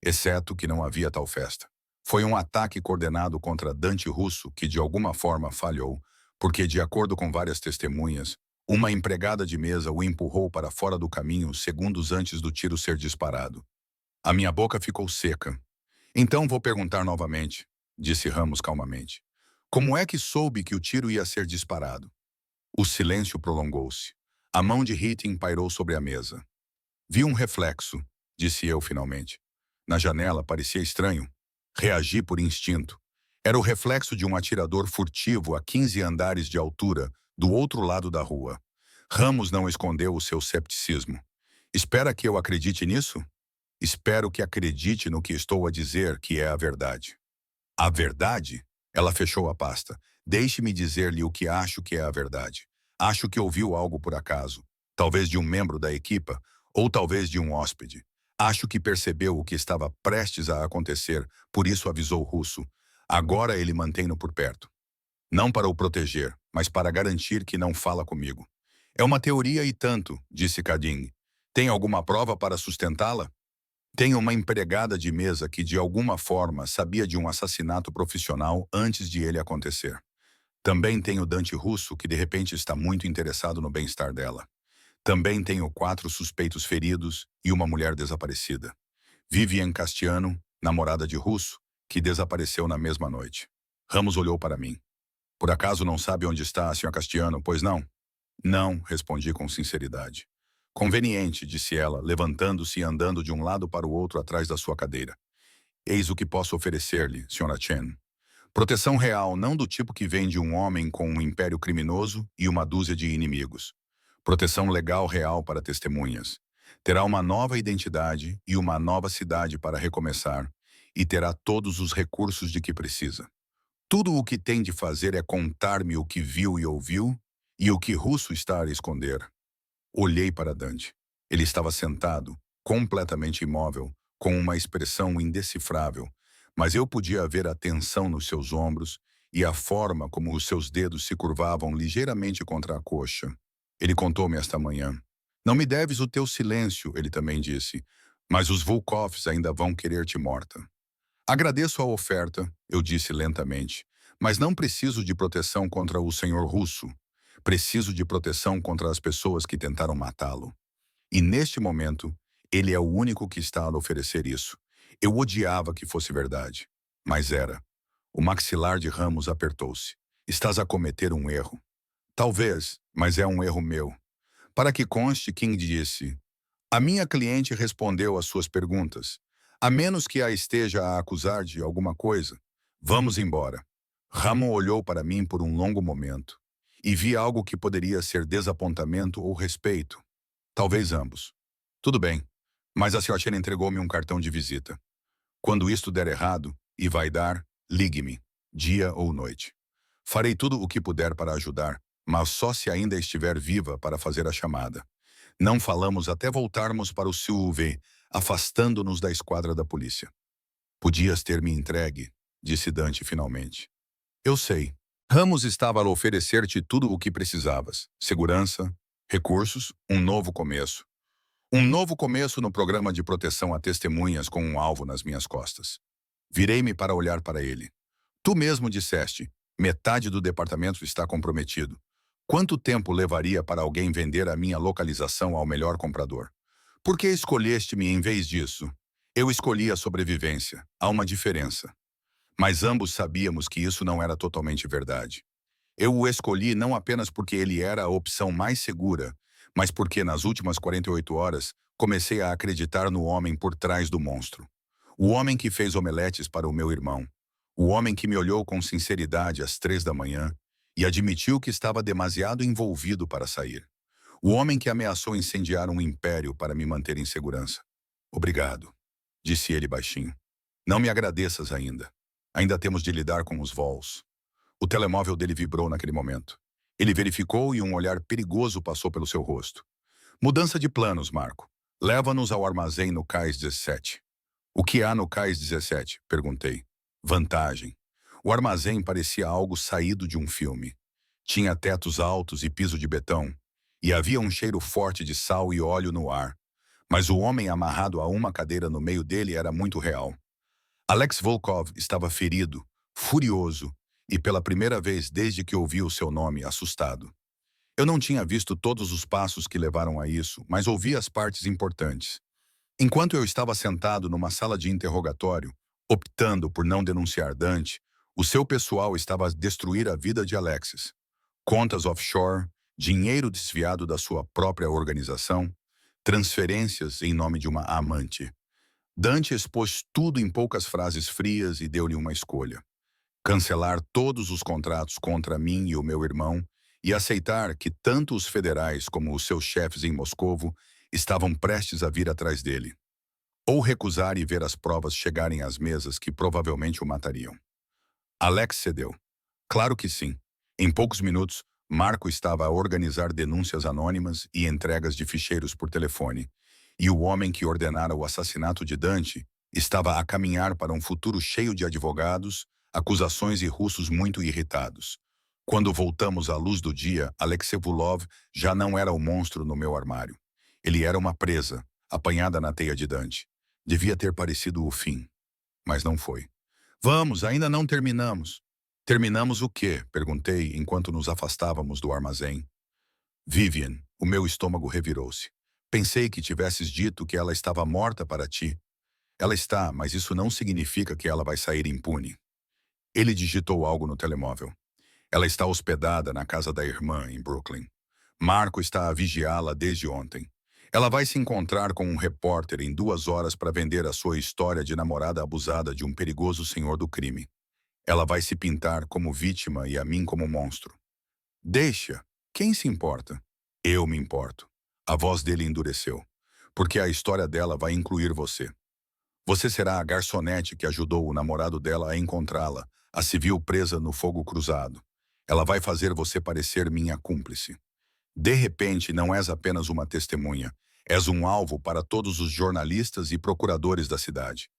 Exceto que não havia tal festa. Foi um ataque coordenado contra Dante Russo que de alguma forma falhou, porque, de acordo com várias testemunhas, uma empregada de mesa o empurrou para fora do caminho segundos antes do tiro ser disparado. A minha boca ficou seca. Então vou perguntar novamente, disse Ramos calmamente. Como é que soube que o tiro ia ser disparado? O silêncio prolongou-se. A mão de Hitting pairou sobre a mesa. Vi um reflexo, disse eu finalmente. Na janela parecia estranho. Reagi por instinto. Era o reflexo de um atirador furtivo a 15 andares de altura, do outro lado da rua. Ramos não escondeu o seu cepticismo. Espera que eu acredite nisso? Espero que acredite no que estou a dizer, que é a verdade. A verdade? Ela fechou a pasta. Deixe-me dizer-lhe o que acho que é a verdade. Acho que ouviu algo por acaso. Talvez de um membro da equipa, ou talvez de um hóspede. Acho que percebeu o que estava prestes a acontecer, por isso avisou o Russo. Agora ele mantém-no por perto. Não para o proteger, mas para garantir que não fala comigo. É uma teoria e tanto, disse Cading. Tem alguma prova para sustentá-la? Tenho uma empregada de mesa que, de alguma forma, sabia de um assassinato profissional antes de ele acontecer. Também tenho Dante Russo, que de repente está muito interessado no bem-estar dela. Também tenho 4 suspeitos feridos e uma mulher desaparecida. Vivian Castiano, namorada de Russo, que desapareceu na mesma noite. Ramos olhou para mim. Por acaso não sabe onde está a Sra. Castiano, pois não? Não, respondi com sinceridade. Conveniente, disse ela, levantando-se e andando de um lado para o outro atrás da sua cadeira. Eis o que posso oferecer-lhe, Sra. Chen. Proteção real, não do tipo que vem de um homem com um império criminoso e uma dúzia de inimigos. Proteção legal real para testemunhas. Terá uma nova identidade e uma nova cidade para recomeçar, e terá todos os recursos de que precisa. Tudo o que tem de fazer é contar-me o que viu e ouviu e o que Russo está a esconder. Olhei para Dante. Ele estava sentado, completamente imóvel, com uma expressão indecifrável, mas eu podia ver a tensão nos seus ombros e a forma como os seus dedos se curvavam ligeiramente contra a coxa. Ele contou-me esta manhã. Não me deves o teu silêncio, ele também disse, mas os Volkovs ainda vão querer-te morta. Agradeço a oferta, eu disse lentamente, mas não preciso de proteção contra o senhor Russo. Preciso de proteção contra as pessoas que tentaram matá-lo. E neste momento, ele é o único que está a oferecer isso. Eu odiava que fosse verdade. Mas era. O maxilar de Ramos apertou-se. Estás a cometer um erro. Talvez, mas é um erro meu. Para que conste, King disse. A minha cliente respondeu às suas perguntas. A menos que a esteja a acusar de alguma coisa. Vamos embora. Ramon olhou para mim por um longo momento. E vi algo que poderia ser desapontamento ou respeito. Talvez ambos. Tudo bem, mas a senhora entregou-me um cartão de visita. Quando isto der errado, e vai dar, ligue-me, dia ou noite. Farei tudo o que puder para ajudar, mas só se ainda estiver viva para fazer a chamada. Não falamos até voltarmos para o SUV, afastando-nos da esquadra da polícia. Podias ter me entregue, disse Dante finalmente. Eu sei. Ramos estava a oferecer-te tudo o que precisavas. Segurança, recursos, um novo começo. Um novo começo no programa de proteção a testemunhas com um alvo nas minhas costas. Virei-me para olhar para ele. Tu mesmo disseste, metade do departamento está comprometido. Quanto tempo levaria para alguém vender a minha localização ao melhor comprador? Por que escolheste-me em vez disso? Eu escolhi a sobrevivência. Há uma diferença. Mas ambos sabíamos que isso não era totalmente verdade. Eu o escolhi não apenas porque ele era a opção mais segura, mas porque nas últimas 48 horas comecei a acreditar no homem por trás do monstro. O homem que fez omeletes para o meu irmão. O homem que me olhou com sinceridade às 3 da manhã e admitiu que estava demasiado envolvido para sair. O homem que ameaçou incendiar um império para me manter em segurança. Obrigado, disse ele baixinho. Não me agradeças ainda. Ainda temos de lidar com os vols. O telemóvel dele vibrou naquele momento. Ele verificou e um olhar perigoso passou pelo seu rosto. Mudança de planos, Marco. Leva-nos ao armazém no Cais 17. O que há no Cais 17? Perguntei. Vantagem. O armazém parecia algo saído de um filme. Tinha tetos altos e piso de betão. E havia um cheiro forte de sal e óleo no ar. Mas o homem amarrado a uma cadeira no meio dele era muito real. Alex Volkov estava ferido, furioso, e pela primeira vez desde que ouvi o seu nome, assustado. Eu não tinha visto todos os passos que levaram a isso, mas ouvi as partes importantes. Enquanto eu estava sentado numa sala de interrogatório, optando por não denunciar Dante, o seu pessoal estava a destruir a vida de Alexis. Contas offshore, dinheiro desviado da sua própria organização, transferências em nome de uma amante. Dante expôs tudo em poucas frases frias e deu-lhe uma escolha. Cancelar todos os contratos contra mim e o meu irmão e aceitar que tanto os federais como os seus chefes em Moscovo estavam prestes a vir atrás dele. Ou recusar e ver as provas chegarem às mesas que provavelmente o matariam. Alex cedeu. Claro que sim. Em poucos minutos, Marco estava a organizar denúncias anônimas e entregas de ficheiros por telefone, e o homem que ordenara o assassinato de Dante estava a caminhar para um futuro cheio de advogados, acusações e russos muito irritados. Quando voltamos à luz do dia, Alexei Vulov já não era o monstro no meu armário. Ele era uma presa, apanhada na teia de Dante. Devia ter parecido o fim, mas não foi. Vamos, ainda não terminamos. Terminamos o quê? Perguntei enquanto nos afastávamos do armazém. Vivian, o meu estômago revirou-se. Pensei que tivesses dito que ela estava morta para ti. Ela está, mas isso não significa que ela vai sair impune. Ele digitou algo no telemóvel. Ela está hospedada na casa da irmã, em Brooklyn. Marco está a vigiá-la desde ontem. Ela vai se encontrar com um repórter em 2 horas para vender a sua história de namorada abusada de um perigoso senhor do crime. Ela vai se pintar como vítima e a mim como monstro. Deixa. Quem se importa? Eu me importo. A voz dele endureceu. Porque a história dela vai incluir você. Você será a garçonete que ajudou o namorado dela a encontrá-la, a civil presa no fogo cruzado. Ela vai fazer você parecer minha cúmplice. De repente, não és apenas uma testemunha. És um alvo para todos os jornalistas e procuradores da cidade.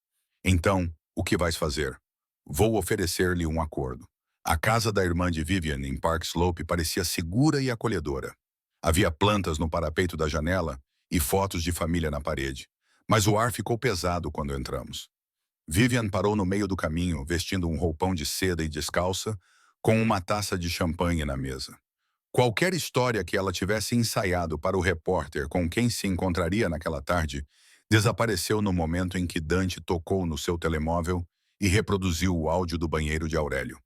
Então, o que vais fazer? Vou oferecer-lhe um acordo. A casa da irmã de Vivian, em Park Slope, parecia segura e acolhedora. Havia plantas no parapeito da janela e fotos de família na parede. Mas o ar ficou pesado quando entramos. Vivian parou no meio do caminho, vestindo um roupão de seda e descalça, com uma taça de champanhe na mesa. Qualquer história que ela tivesse ensaiado para o repórter com quem se encontraria naquela tarde, desapareceu no momento em que Dante tocou no seu telemóvel e reproduziu o áudio do banheiro de Aurélio.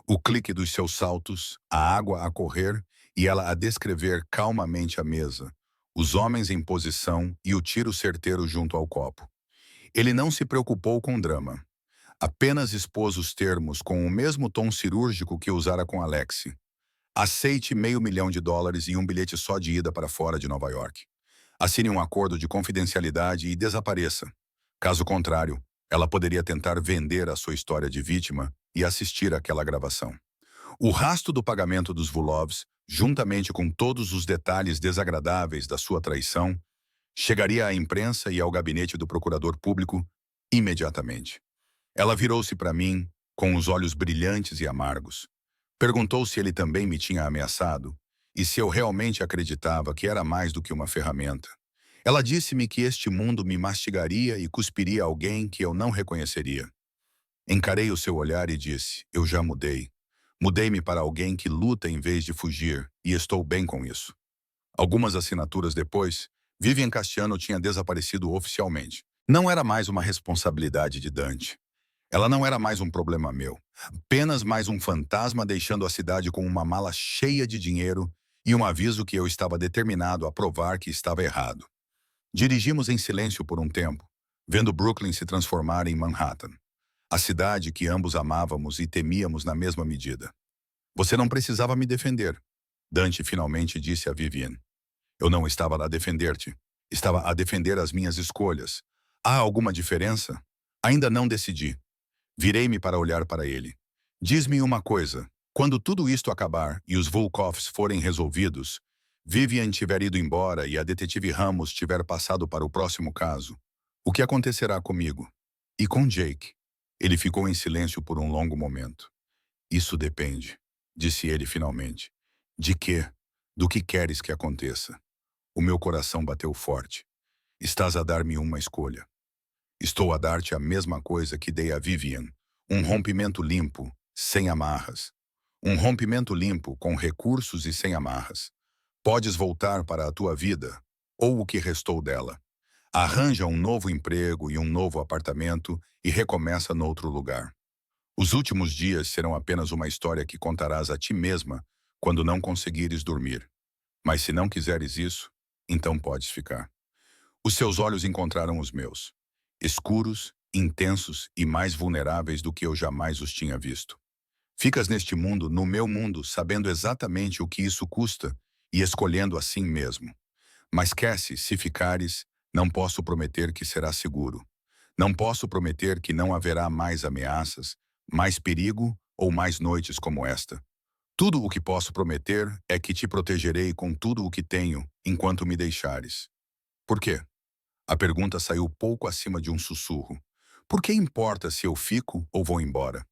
O clique dos seus saltos, a água a correr e ela a descrever calmamente a mesa, os homens em posição e o tiro certeiro junto ao copo. Ele não se preocupou com drama. Apenas expôs os termos com o mesmo tom cirúrgico que usara com Alexi. Aceite $500.000 e um bilhete só de ida para fora de Nova York. Assine um acordo de confidencialidade e desapareça. Caso contrário, ela poderia tentar vender a sua história de vítima e assistir àquela gravação. O rastro do pagamento dos Vulovs, juntamente com todos os detalhes desagradáveis da sua traição, chegaria à imprensa e ao gabinete do procurador público imediatamente. Ela virou-se para mim, com os olhos brilhantes e amargos. Perguntou se ele também me tinha ameaçado e se eu realmente acreditava que era mais do que uma ferramenta. Ela disse-me que este mundo me mastigaria e cuspiria alguém que eu não reconheceria. Encarei o seu olhar e disse, eu já mudei. Mudei-me para alguém que luta em vez de fugir, e estou bem com isso. Algumas assinaturas depois, Vivian Castiano tinha desaparecido oficialmente. Não era mais uma responsabilidade de Dante. Ela não era mais um problema meu. Apenas mais um fantasma deixando a cidade com uma mala cheia de dinheiro e um aviso que eu estava determinado a provar que estava errado. Dirigimos em silêncio por um tempo, vendo Brooklyn se transformar em Manhattan. A cidade que ambos amávamos e temíamos na mesma medida. Você não precisava me defender, Dante finalmente disse a Vivian. Eu não estava a defender-te. Estava a defender as minhas escolhas. Há alguma diferença? Ainda não decidi. Virei-me para olhar para ele. Diz-me uma coisa. Quando tudo isto acabar e os Volkovs forem resolvidos, Vivian tiver ido embora e a detetive Ramos tiver passado para o próximo caso, o que acontecerá comigo? E com Jake? Ele ficou em silêncio por um longo momento. Isso depende, disse ele finalmente. De quê? Do que queres que aconteça? O meu coração bateu forte. Estás a dar-me uma escolha. Estou a dar-te a mesma coisa que dei a Vivian. Um rompimento limpo, sem amarras. Um rompimento limpo, com recursos e sem amarras. Podes voltar para a tua vida, ou o que restou dela. Arranja um novo emprego e um novo apartamento e recomeça noutro lugar. Os últimos dias serão apenas uma história que contarás a ti mesma quando não conseguires dormir. Mas se não quiseres isso, então podes ficar. Os seus olhos encontraram os meus. Escuros, intensos e mais vulneráveis do que eu jamais os tinha visto. Ficas neste mundo, no meu mundo, sabendo exatamente o que isso custa e escolhendo assim mesmo. Mas Cassie, se ficares, não posso prometer que será seguro. Não posso prometer que não haverá mais ameaças, mais perigo ou mais noites como esta. Tudo o que posso prometer é que te protegerei com tudo o que tenho enquanto me deixares. Por quê? A pergunta saiu pouco acima de um sussurro. Por que importa se eu fico ou vou embora?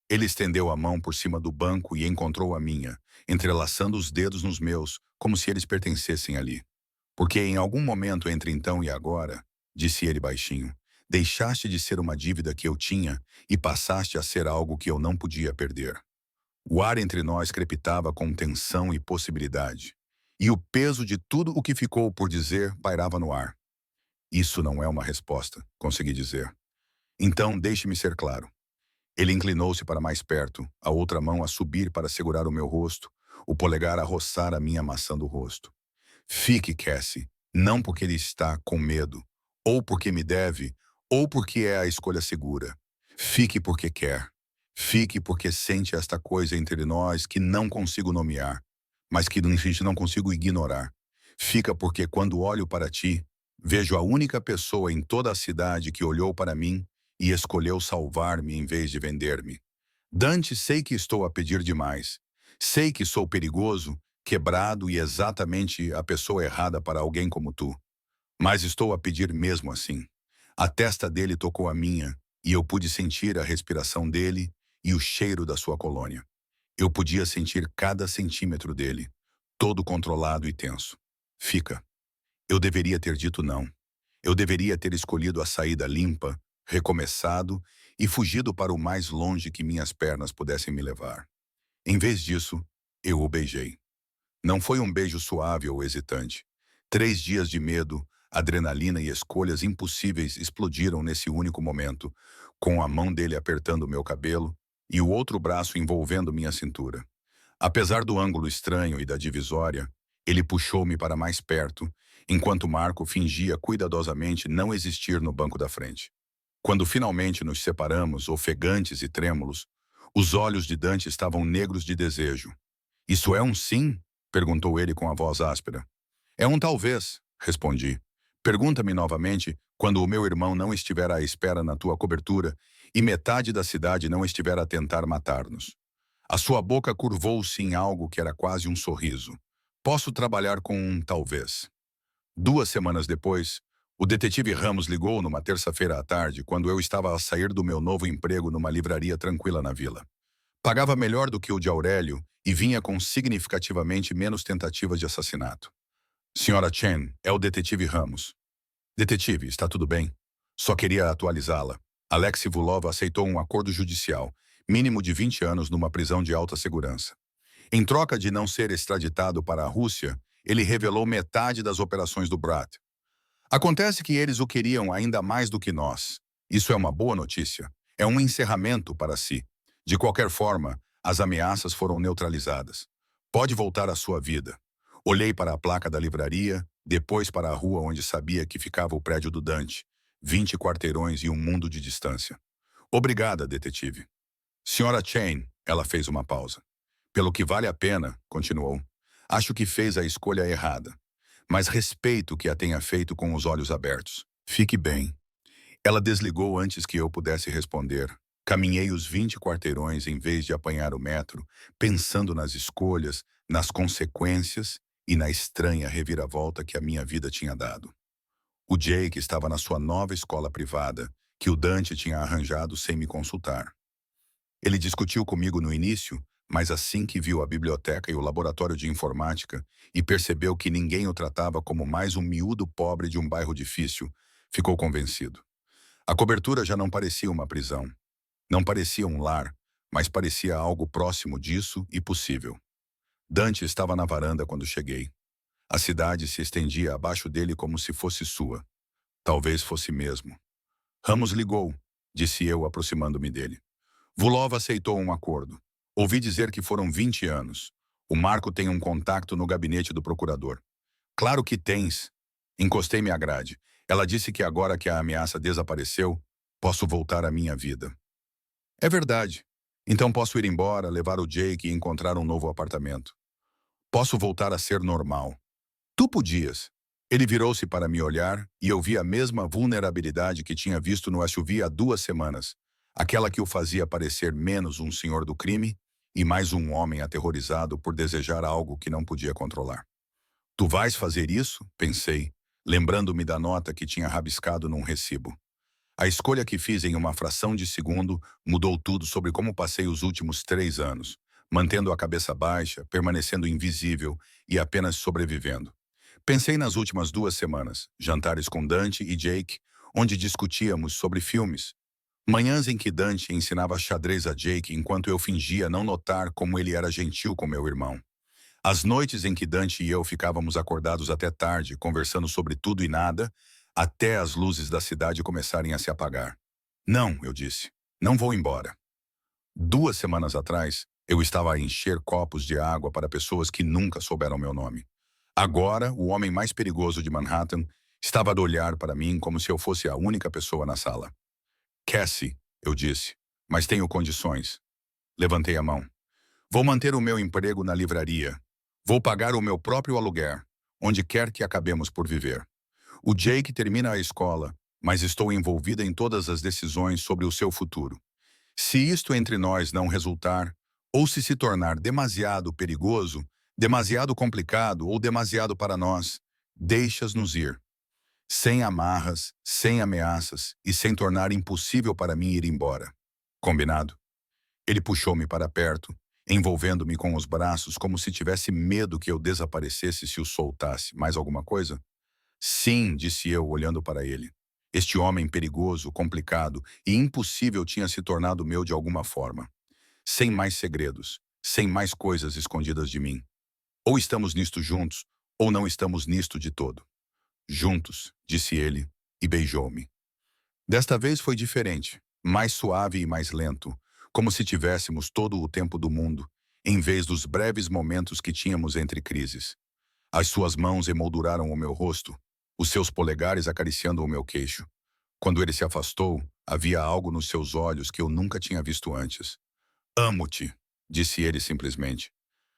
Ele estendeu a mão por cima do banco e encontrou a minha, entrelaçando os dedos nos meus, como se eles pertencessem ali. Porque em algum momento entre então e agora, disse ele baixinho, deixaste de ser uma dívida que eu tinha e passaste a ser algo que eu não podia perder. O ar entre nós crepitava com tensão e possibilidade. E o peso de tudo o que ficou por dizer pairava no ar. Isso não é uma resposta, consegui dizer. Então, deixe-me ser claro. Ele inclinou-se para mais perto, a outra mão a subir para segurar o meu rosto, o polegar a roçar a minha maçã do rosto. Fique, Cassie, não porque ele está com medo, ou porque me deve, ou porque é a escolha segura. Fique porque quer. Fique porque sente esta coisa entre nós que não consigo nomear, mas que não consigo ignorar. Fica porque quando olho para ti, vejo a única pessoa em toda a cidade que olhou para mim e escolheu salvar-me em vez de vender-me. Dante, sei que estou a pedir demais. Sei que sou perigoso, quebrado e exatamente a pessoa errada para alguém como tu. Mas estou a pedir mesmo assim. A testa dele tocou a minha e eu pude sentir a respiração dele e o cheiro da sua colônia. Eu podia sentir cada centímetro dele, todo controlado e tenso. Fica. Eu deveria ter dito não. Eu deveria ter escolhido a saída limpa, recomeçado e fugido para o mais longe que minhas pernas pudessem me levar. Em vez disso, eu o beijei. Não foi um beijo suave ou hesitante. 3 dias de medo, Adrenalina e escolhas impossíveis explodiram nesse único momento, com a mão dele apertando meu cabelo e o outro braço envolvendo minha cintura. Apesar do ângulo estranho e da divisória, ele puxou-me para mais perto, enquanto Marco fingia cuidadosamente não existir no banco da frente. Quando finalmente nos separamos, ofegantes e trêmulos, os olhos de Dante estavam negros de desejo. "Isso é um sim?" perguntou ele com a voz áspera. "É um talvez", respondi. "Pergunta-me novamente quando o meu irmão não estiver à espera na tua cobertura e metade da cidade não estiver a tentar matar-nos." A sua boca curvou-se em algo que era quase um sorriso. "Posso trabalhar com um talvez." 2 semanas depois, o detetive Ramos ligou numa terça-feira à tarde, quando eu estava a sair do meu novo emprego numa livraria tranquila na vila. Pagava melhor do que o de Aurélio e vinha com significativamente menos tentativas de assassinato. "Senhora Chen, é o detetive Ramos." "Detetive, está tudo bem? Só queria atualizá-la. Alexei Vulov aceitou um acordo judicial, mínimo de 20 anos numa prisão de alta segurança. Em troca de não ser extraditado para a Rússia, ele revelou metade das operações do Brat. Acontece que eles o queriam ainda mais do que nós. Isso é uma boa notícia. É um encerramento para si. De qualquer forma, as ameaças foram neutralizadas. Pode voltar à sua vida." Olhei para a placa da livraria, depois para a rua onde sabia que ficava o prédio do Dante. 20 quarteirões e um mundo de distância. "Obrigada, detetive." "Senhora Chain", ela fez uma pausa. "Pelo que vale a pena", continuou. "Acho que fez a escolha errada. Mas respeito que a tenha feito com os olhos abertos. Fique bem." Ela desligou antes que eu pudesse responder. Caminhei os 20 quarteirões em vez de apanhar o metro, pensando nas escolhas, nas consequências e na estranha reviravolta que a minha vida tinha dado. O Jake estava na sua nova escola privada, que o Dante tinha arranjado sem me consultar. Ele discutiu comigo no início, mas assim que viu a biblioteca e o laboratório de informática e percebeu que ninguém o tratava como mais um miúdo pobre de um bairro difícil, ficou convencido. A cobertura já não parecia uma prisão. Não parecia um lar, mas parecia algo próximo disso e possível. Dante estava na varanda quando cheguei. A cidade se estendia abaixo dele como se fosse sua. Talvez fosse mesmo. "Ramos ligou", disse eu, aproximando-me dele. "Vulov aceitou um acordo. Ouvi dizer que foram 20 anos. O Marco tem um contacto no gabinete do procurador." "Claro que tens." Encostei-me à grade. Ela disse que agora que a ameaça desapareceu, posso voltar à minha vida. "É verdade. Então posso ir embora, levar o Jake e encontrar um novo apartamento. Posso voltar a ser normal." "Tu podias." Ele virou-se para me olhar e eu vi a mesma vulnerabilidade que tinha visto no SUV há 2 semanas. Aquela que o fazia parecer menos um senhor do crime e mais um homem aterrorizado por desejar algo que não podia controlar. "Tu vais fazer isso?" pensei, lembrando-me da nota que tinha rabiscado num recibo. A escolha que fiz em uma fração de segundo mudou tudo sobre como passei os últimos 3 anos, mantendo a cabeça baixa, permanecendo invisível e apenas sobrevivendo. Pensei nas últimas 2 semanas, jantares com Dante e Jake, onde discutíamos sobre filmes. Manhãs em que Dante ensinava xadrez a Jake enquanto eu fingia não notar como ele era gentil com meu irmão. As noites em que Dante e eu ficávamos acordados até tarde, conversando sobre tudo e nada, até as luzes da cidade começarem a se apagar. "Não", eu disse. "Não vou embora." 2 semanas atrás, eu estava a encher copos de água para pessoas que nunca souberam meu nome. Agora, o homem mais perigoso de Manhattan estava a olhar para mim como se eu fosse a única pessoa na sala. "Cassie", eu disse, "mas tenho condições." Levantei a mão. "Vou manter o meu emprego na livraria. Vou pagar o meu próprio aluguer, onde quer que acabemos por viver. O Jake termina a escola, mas estou envolvida em todas as decisões sobre o seu futuro. Se isto entre nós não resultar, ou se tornar demasiado perigoso, demasiado complicado ou demasiado para nós, deixas-nos ir. Sem amarras, sem ameaças e sem tornar impossível para mim ir embora. Combinado?" Ele puxou-me para perto, envolvendo-me com os braços como se tivesse medo que eu desaparecesse se o soltasse. "Mais alguma coisa?" "Sim", disse eu, olhando para ele. Este homem perigoso, complicado e impossível tinha se tornado meu de alguma forma. Sem mais segredos, sem mais coisas escondidas de mim. Ou estamos nisto juntos, ou não estamos nisto de todo. Juntos, disse ele, e beijou-me. Desta vez foi diferente, mais suave e mais lento, como se tivéssemos todo o tempo do mundo, em vez dos breves momentos que tínhamos entre crises. As suas mãos emolduraram o meu rosto, os seus polegares acariciando o meu queixo. Quando ele se afastou, havia algo nos seus olhos que eu nunca tinha visto antes. Amo-te, disse ele simplesmente.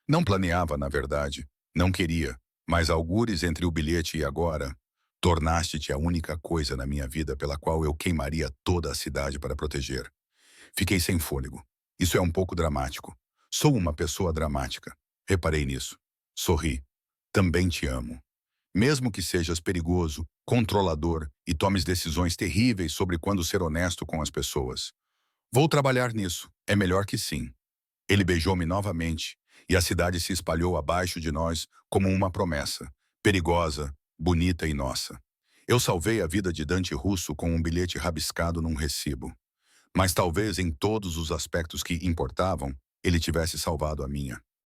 Não planeava, na verdade. Não queria. Mas algures entre o bilhete e agora, tornaste-te a única coisa na minha vida pela qual eu queimaria toda a cidade para proteger. Fiquei sem fôlego. Isso é um pouco dramático. Sou uma pessoa dramática. Reparei nisso. Sorri. Também te amo. Mesmo que sejas perigoso, controlador e tomes decisões terríveis sobre quando ser honesto com as pessoas. Vou trabalhar nisso. É melhor que sim. Ele beijou-me novamente, e a cidade se espalhou abaixo de nós como uma promessa, perigosa, bonita e nossa. Eu salvei a vida de Dante Russo com um bilhete rabiscado num recibo. Mas talvez em todos os aspectos que importavam, ele tivesse salvado a minha.